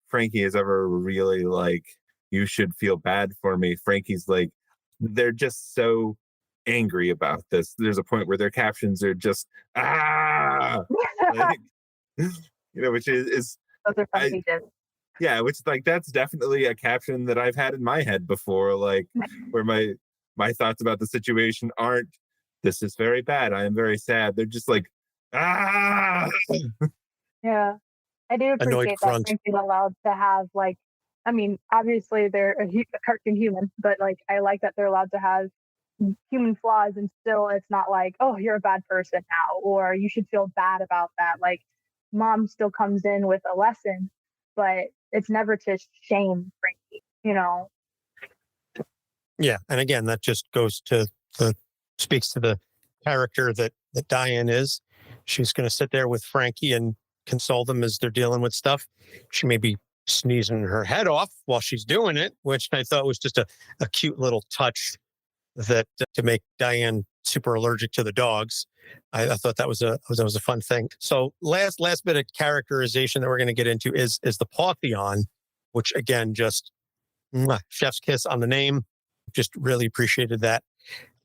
Frankie is ever really like, you should feel bad for me. Frankie's like, they're just so angry about this. There's a point where their captions are just, like, which is Those are fun pages. Yeah, which like, that's definitely a caption that I've had in my head before, like where my thoughts about the situation aren't, this is very bad, I am very sad. They're just like, Yeah. I do appreciate that Frankie's allowed to have like, I mean, obviously they're a cartoon human, but like I like that they're allowed to have human flaws, and still it's not like, oh, you're a bad person now, or you should feel bad about that. Like mom still comes in with a lesson, but it's never to shame Frankie, Yeah, and again, that just goes to speaks to the character that Diane is. She's going to sit there with Frankie and console them as they're dealing with stuff. She may be sneezing her head off while she's doing it, which I thought was just a cute little touch that to make Diane super allergic to the dogs. I thought that was a fun thing. So last bit of characterization that we're going to get into is the Pawtheon, which again, just chef's kiss on the name. Just really appreciated that.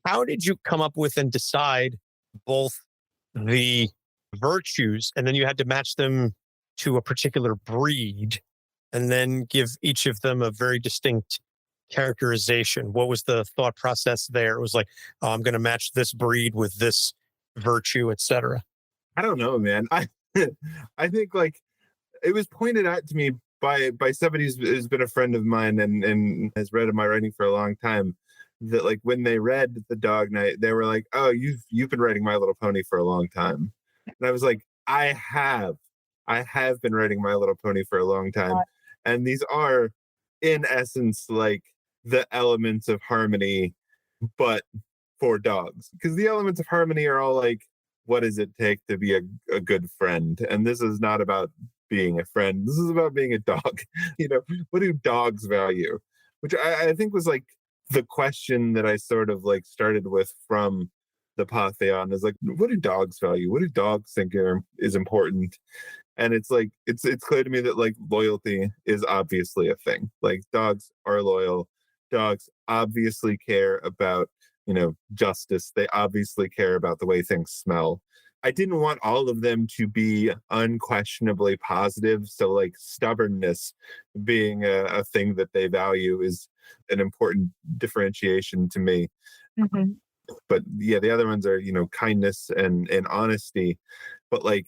How did you come up with and decide both the virtues, and then you had to match them to a particular breed, and then give each of them a very distinct characterization? What was the thought process there? It was like, oh, I'm going to match this breed with this virtue, etc. I don't know, man. I think like it was pointed out to me by somebody who's been a friend of mine and has read my writing for a long time, that like when they read the Dog Knight, they were like, oh, you've been writing My Little Pony for a long time. And I was like, I have been writing My Little Pony for a long time. And these are in essence like the elements of harmony, but for dogs. Because the elements of harmony are all like, what does it take to be a good friend? And this is not about being a friend. This is about being a dog. What do dogs value? Which I think was like the question that I sort of like started with from the Pawtheon, is like, what do dogs value? What do dogs think is important? And it's like, it's clear to me that like loyalty is obviously a thing. Like dogs are loyal. Dogs obviously care about, justice. They obviously care about the way things smell. I didn't want all of them to be unquestionably positive. So like stubbornness being a thing that they value is an important differentiation to me. Mm-hmm. But yeah, the other ones are, kindness and honesty. But like,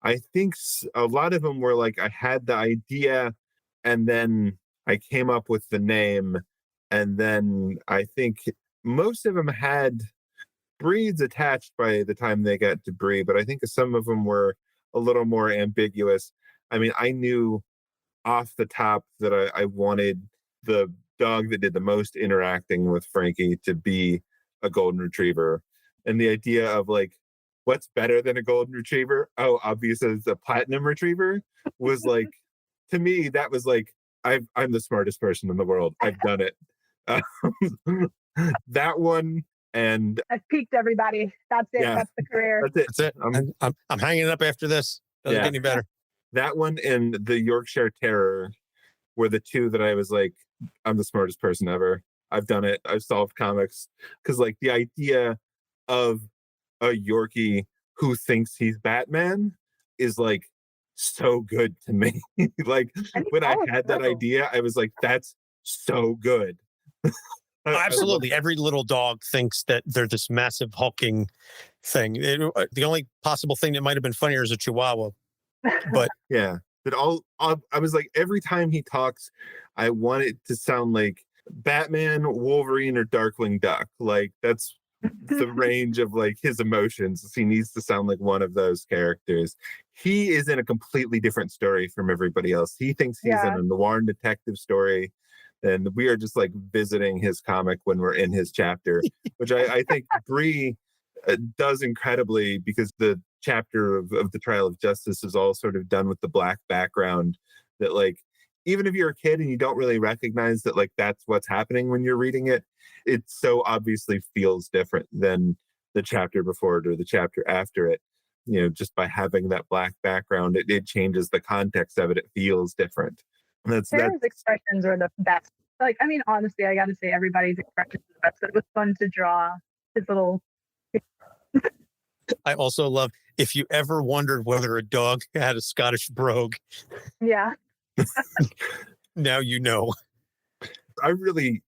I think a lot of them were like, I had the idea and then I came up with the name. And then I think most of them had breeds attached by the time they got to Bre, but I think some of them were a little more ambiguous. I mean, I knew off the top that I wanted the dog that did the most interacting with Frankie to be a golden retriever. And the idea of like, what's better than a golden retriever? Oh, obviously it's a platinum retriever was like, to me, that was like, I'm the smartest person in the world. I've done it. That one. And I've peaked everybody. That's it. Yeah, that's the career. That's it. I'm hanging it up after this. Doesn't get any better. That one and the Yorkshire Terror were the two that I was like, I'm the smartest person ever. I've done it. I've solved comics. Because like the idea of a Yorkie who thinks he's Batman is like so good to me. Like when I had that idea, I was like, that's so good. Absolutely. Every little dog thinks that they're this massive hulking thing. The only possible thing that might have been funnier is a Chihuahua. But yeah, but I was like, every time he talks, I want it to sound like Batman, Wolverine, or Darkwing Duck. Like that's the range of like his emotions. He needs to sound like one of those characters. He is in a completely different story from everybody else. He thinks he's in a noir detective story. And we are just like visiting his comic when we're in his chapter, which I think Bre does incredibly, because the chapter of the Trial of Justice is all sort of done with the black background that like, even if you're a kid and you don't really recognize that like that's what's happening when you're reading it, it so obviously feels different than the chapter before it or the chapter after it. You know, just by having that black background, it changes the context of it. It feels different. Sarah's expressions are the best. Like, I mean, honestly, I got to say everybody's expressions are the best. It was fun to draw his little. I also love, if you ever wondered whether a dog had a Scottish brogue. Yeah. Now you know. I really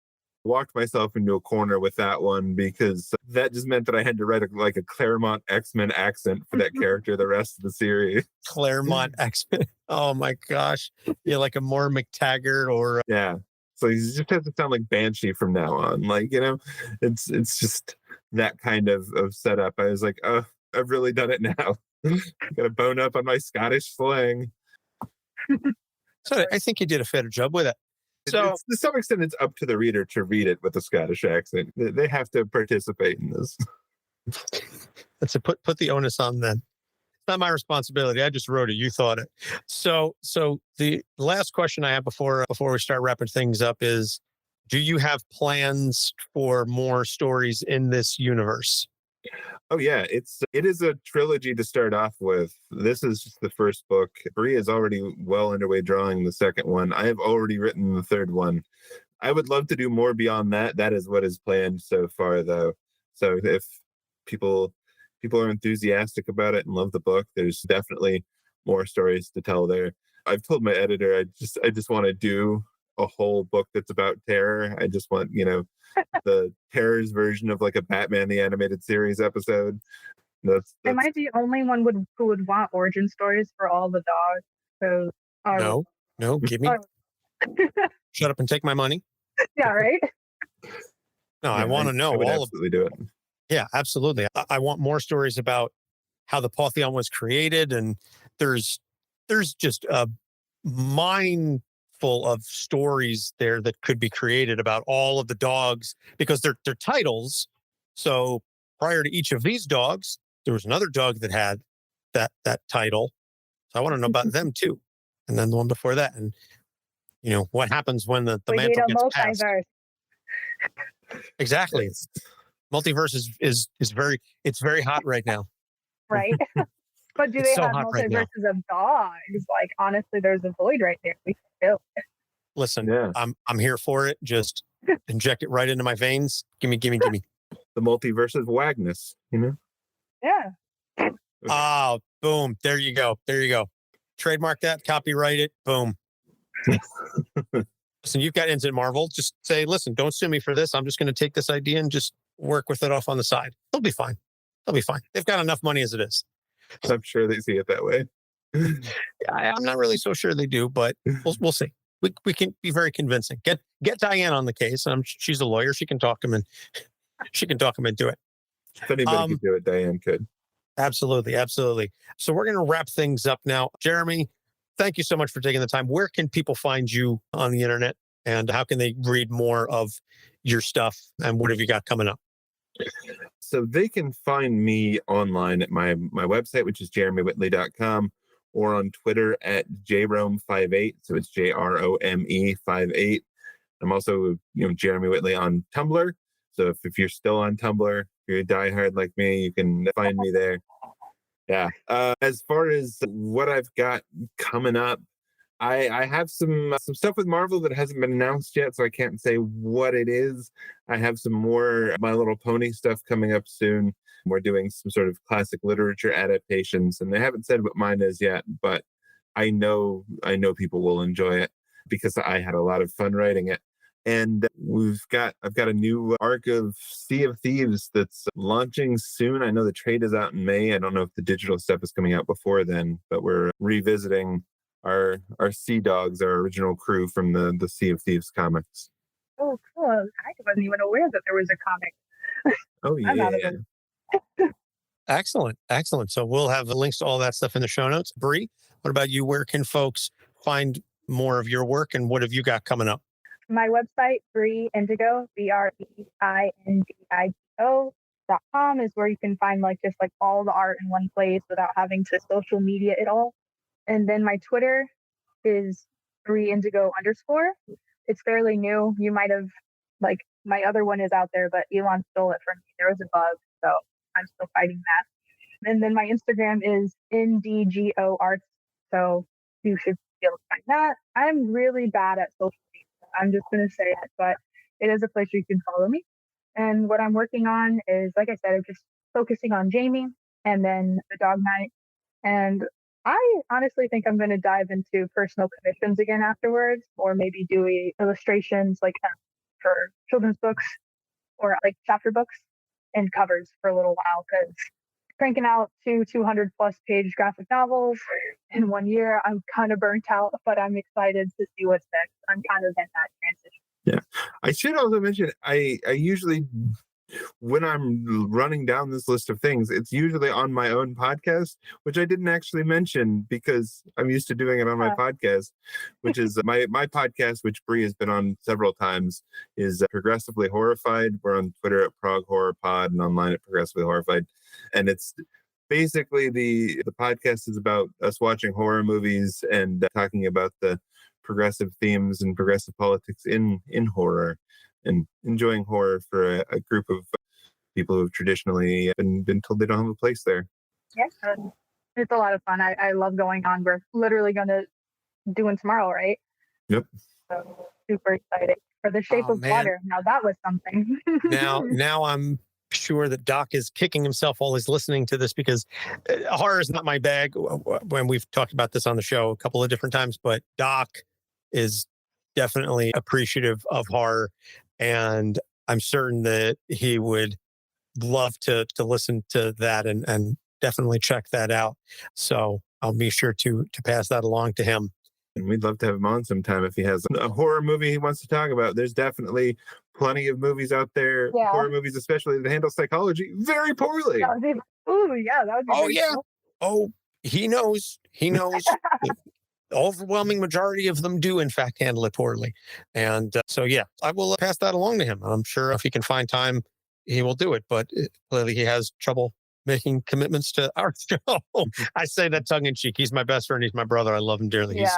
walked myself into a corner with that one, because that just meant that I had to write a Claremont X-Men accent for that character the rest of the series. Claremont X-Men. Oh my gosh. Yeah, like a more McTaggart or... Yeah. So he just has to sound like Banshee from now on. Like, you know, it's just that kind of setup. I was like, oh, I've really done it now. Got to bone up on my Scottish slang. So I think you did a better job with it. So to some extent, it's up to the reader to read it with a Scottish accent. They have to participate in this. Let's put the onus on them. It's not my responsibility. I just wrote it. You thought it. So the last question I have before we start wrapping things up is, do you have plans for more stories in this universe? Oh yeah, it is a trilogy to start off with. This is just the first book. Bre is already well underway drawing the second one. I have already written the third one. I would love to do more beyond that. That is what is planned so far, though. So if people are enthusiastic about it and love the book, there's definitely more stories to tell there. I've told my editor I just want to do a whole book that's about terror. I just want, the terror's version of like a Batman the Animated Series episode. Am I the only one who would want origin stories for all the dogs? So, no, give me. Shut up and take my money. Yeah, right. No, I want to know I would all absolutely do it. Yeah, absolutely. I want more stories about how the Pawtheon was created, and there's just a mind full of stories there that could be created about all of the dogs, because they're titles. So prior to each of these dogs, there was another dog that had that title. So I want to know about them too. And then the one before that, and what happens when the mantle gets passed. Exactly. Multiverse is very hot right now. Right. But do they have multiverses of dogs? Like, honestly, there's a void right there. We can fill it. Listen, yeah. I'm here for it. Just inject it right into my veins. Gimme. The multiverse of Wagnus, Yeah. Oh, boom. There you go. Trademark that, copyright it, boom. Listen, you've got ins at Marvel. Just say, listen, don't sue me for this. I'm just going to take this idea and just work with it off on the side. They'll be fine. They've got enough money as it is. I'm sure they see it that way. I'm not really so sure they do, but we'll see. We can be very convincing. Get Diane on the case. She's a lawyer. She can talk him into it. If anybody could do it, Diane could. Absolutely. So we're going to wrap things up now. Jeremy, thank you so much for taking the time. Where can people find you on the internet, and how can they read more of your stuff, and what have you got coming up? So they can find me online at my website, which is jeremywhitley.com, or on Twitter at jrome58. So it's JROME58. I'm also, Jeremy Whitley on Tumblr. So if you're still on Tumblr, if you're a diehard like me, you can find me there. Yeah. As far as what I've got coming up, I have some stuff with Marvel that hasn't been announced yet, so I can't say what it is. I have some more My Little Pony stuff coming up soon. We're doing some sort of classic literature adaptations, and they haven't said what mine is yet, but I know people will enjoy it because I had a lot of fun writing it. And I've got a new arc of Sea of Thieves that's launching soon. I know the trade is out in May. I don't know if the digital stuff is coming out before then, but we're revisiting our Sea Dogs, our original crew from the Sea of Thieves comics. Oh, cool. I wasn't even aware that there was a comic. Oh I'm out of yeah. it. Excellent. Excellent. So we'll have links to all that stuff in the show notes. Bre, what about you? Where can folks find more of your work and what have you got coming up? My website, Bre Indigo, BREINDIGO.com, is where you can find just all the art in one place without having to social media it all. And then my Twitter is Bre Indigo _. It's fairly new. You might have my other one is out there, but Elon stole it from me. There was a bug, so I'm still fighting that. And then my Instagram is NDGO Arts, so you should be able to find that. I'm really bad at social media. I'm just going to say it, but it is a place where you can follow me. And what I'm working on is, like I said, I'm just focusing on Jamie and then the Dog Knight. And I honestly think I'm going to dive into personal commissions again afterwards, or maybe do illustrations for children's books or chapter books and covers for a little while, because cranking out 200 plus page graphic novels in 1 year, I'm kind of burnt out, but I'm excited to see what's next. I'm kind of in that transition. Yeah. I should also mention, I usually, when I'm running down this list of things, it's usually on my own podcast, which I didn't actually mention because I'm used to doing it on my podcast, which is my podcast, which Bre has been on several times, is Progressively Horrified. We're on Twitter at Prog Horror Pod and online at Progressively Horrified. And it's basically the podcast is about us watching horror movies and talking about the progressive themes and progressive politics in horror, and enjoying horror for a group of people who've traditionally been told they don't have a place there. Yes, it's a lot of fun. I love going on. We're literally going to do it tomorrow, right? Yep. So super excited for The Shape of Water. Now that was something. now I'm sure that Doc is kicking himself while he's listening to this, because horror is not my bag. When we've talked about this on the show a couple of different times, but Doc is definitely appreciative of horror, and I'm certain that he would love to listen to that and definitely check that out. So I'll be sure to pass that along to him. And we'd love to have him on sometime if he has a horror movie he wants to talk about. There's definitely plenty of movies out there, horror movies especially, that handle psychology very poorly. That would be yeah. cool. Oh, he knows. The overwhelming majority of them do, in fact, handle it poorly. And so, yeah, I will pass that along to him. I'm sure if he can find time, he will do it. But clearly he has trouble making commitments to our show. I say that tongue in cheek. He's my best friend. He's my brother. I love him dearly. Yeah.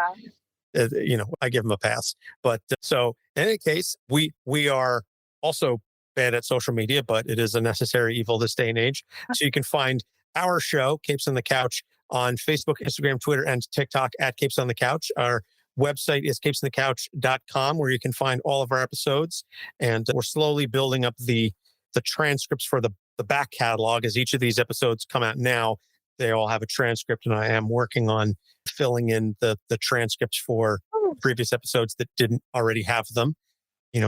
I give him a pass. But so in any case, we are also bad at social media, but it is a necessary evil this day and age. So you can find our show, Capes on the Couch, on Facebook, Instagram, Twitter, and TikTok at Capes on the Couch. Our website is capesonthecouch.com, where you can find all of our episodes. And we're slowly building up the transcripts for the back catalog. As each of these episodes come out now, they all have a transcript, and I am working on filling in the transcripts for previous episodes that didn't already have them,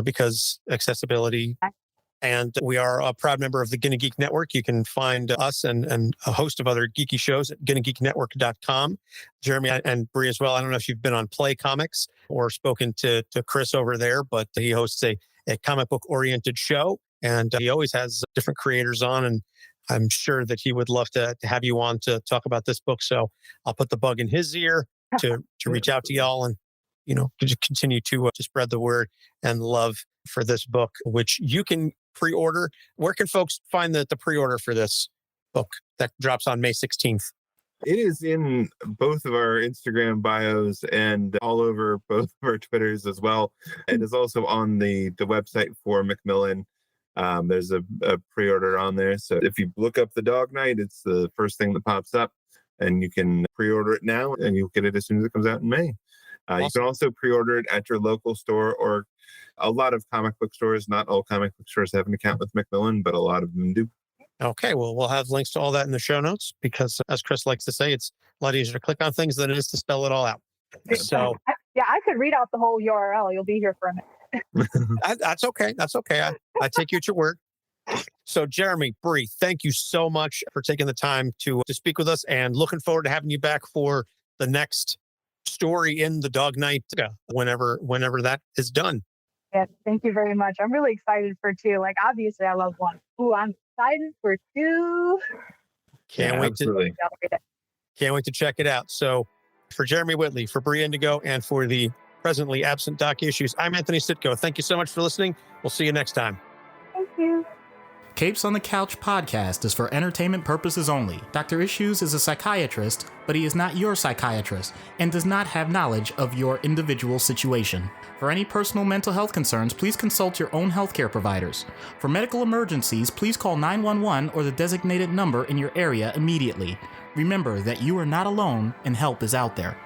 because accessibility. And we are a proud member of the Gonna Geek Network. You can find us and a host of other geeky shows at GonnaGeekNetwork.com. Jeremy and Bre as well. I don't know if you've been on Play Comics or spoken to Chris over there, but he hosts a comic book oriented show, and he always has different creators on, and I'm sure that he would love to have you on to talk about this book. So I'll put the bug in his ear to reach out to y'all and, to continue to spread the word and love for this book, which you can pre-order. Where can folks find the pre-order for this book that drops on May 16th? It is in both of our Instagram bios and all over both of our Twitters as well. It is also on the website for Macmillan. There's a pre-order on there. So if you look up the Dog Knight, it's the first thing that pops up, and you can pre-order it now and you'll get it as soon as it comes out in May. You can also pre-order it at your local store, or a lot of comic book stores. Not all comic book stores have an account with Macmillan, but a lot of them do. Okay, well, we'll have links to all that in the show notes because, as Chris likes to say, it's a lot easier to click on things than it is to spell it all out. So, yeah, I could read out the whole URL. You'll be here for a minute. that's okay. That's okay. I take you at your word. So, Jeremy, Bre, thank you so much for taking the time to speak with us, and looking forward to having you back for the next story in the Dog Knight whenever that is done. Yes, thank you very much. I'm really excited for 2. Like, obviously, I love 1. Ooh, I'm excited for 2. Can't wait to check it out. So, for Jeremy Whitley, for Bre Indigo, and for the presently absent Doc Issues, I'm Anthony Sitko. Thank you so much for listening. We'll see you next time. Thank you. Capes on the Couch podcast is for entertainment purposes only. Dr. Issues is a psychiatrist, but he is not your psychiatrist and does not have knowledge of your individual situation. For any personal mental health concerns, please consult your own healthcare providers. For medical emergencies, please call 911 or the designated number in your area immediately. Remember that you are not alone and help is out there.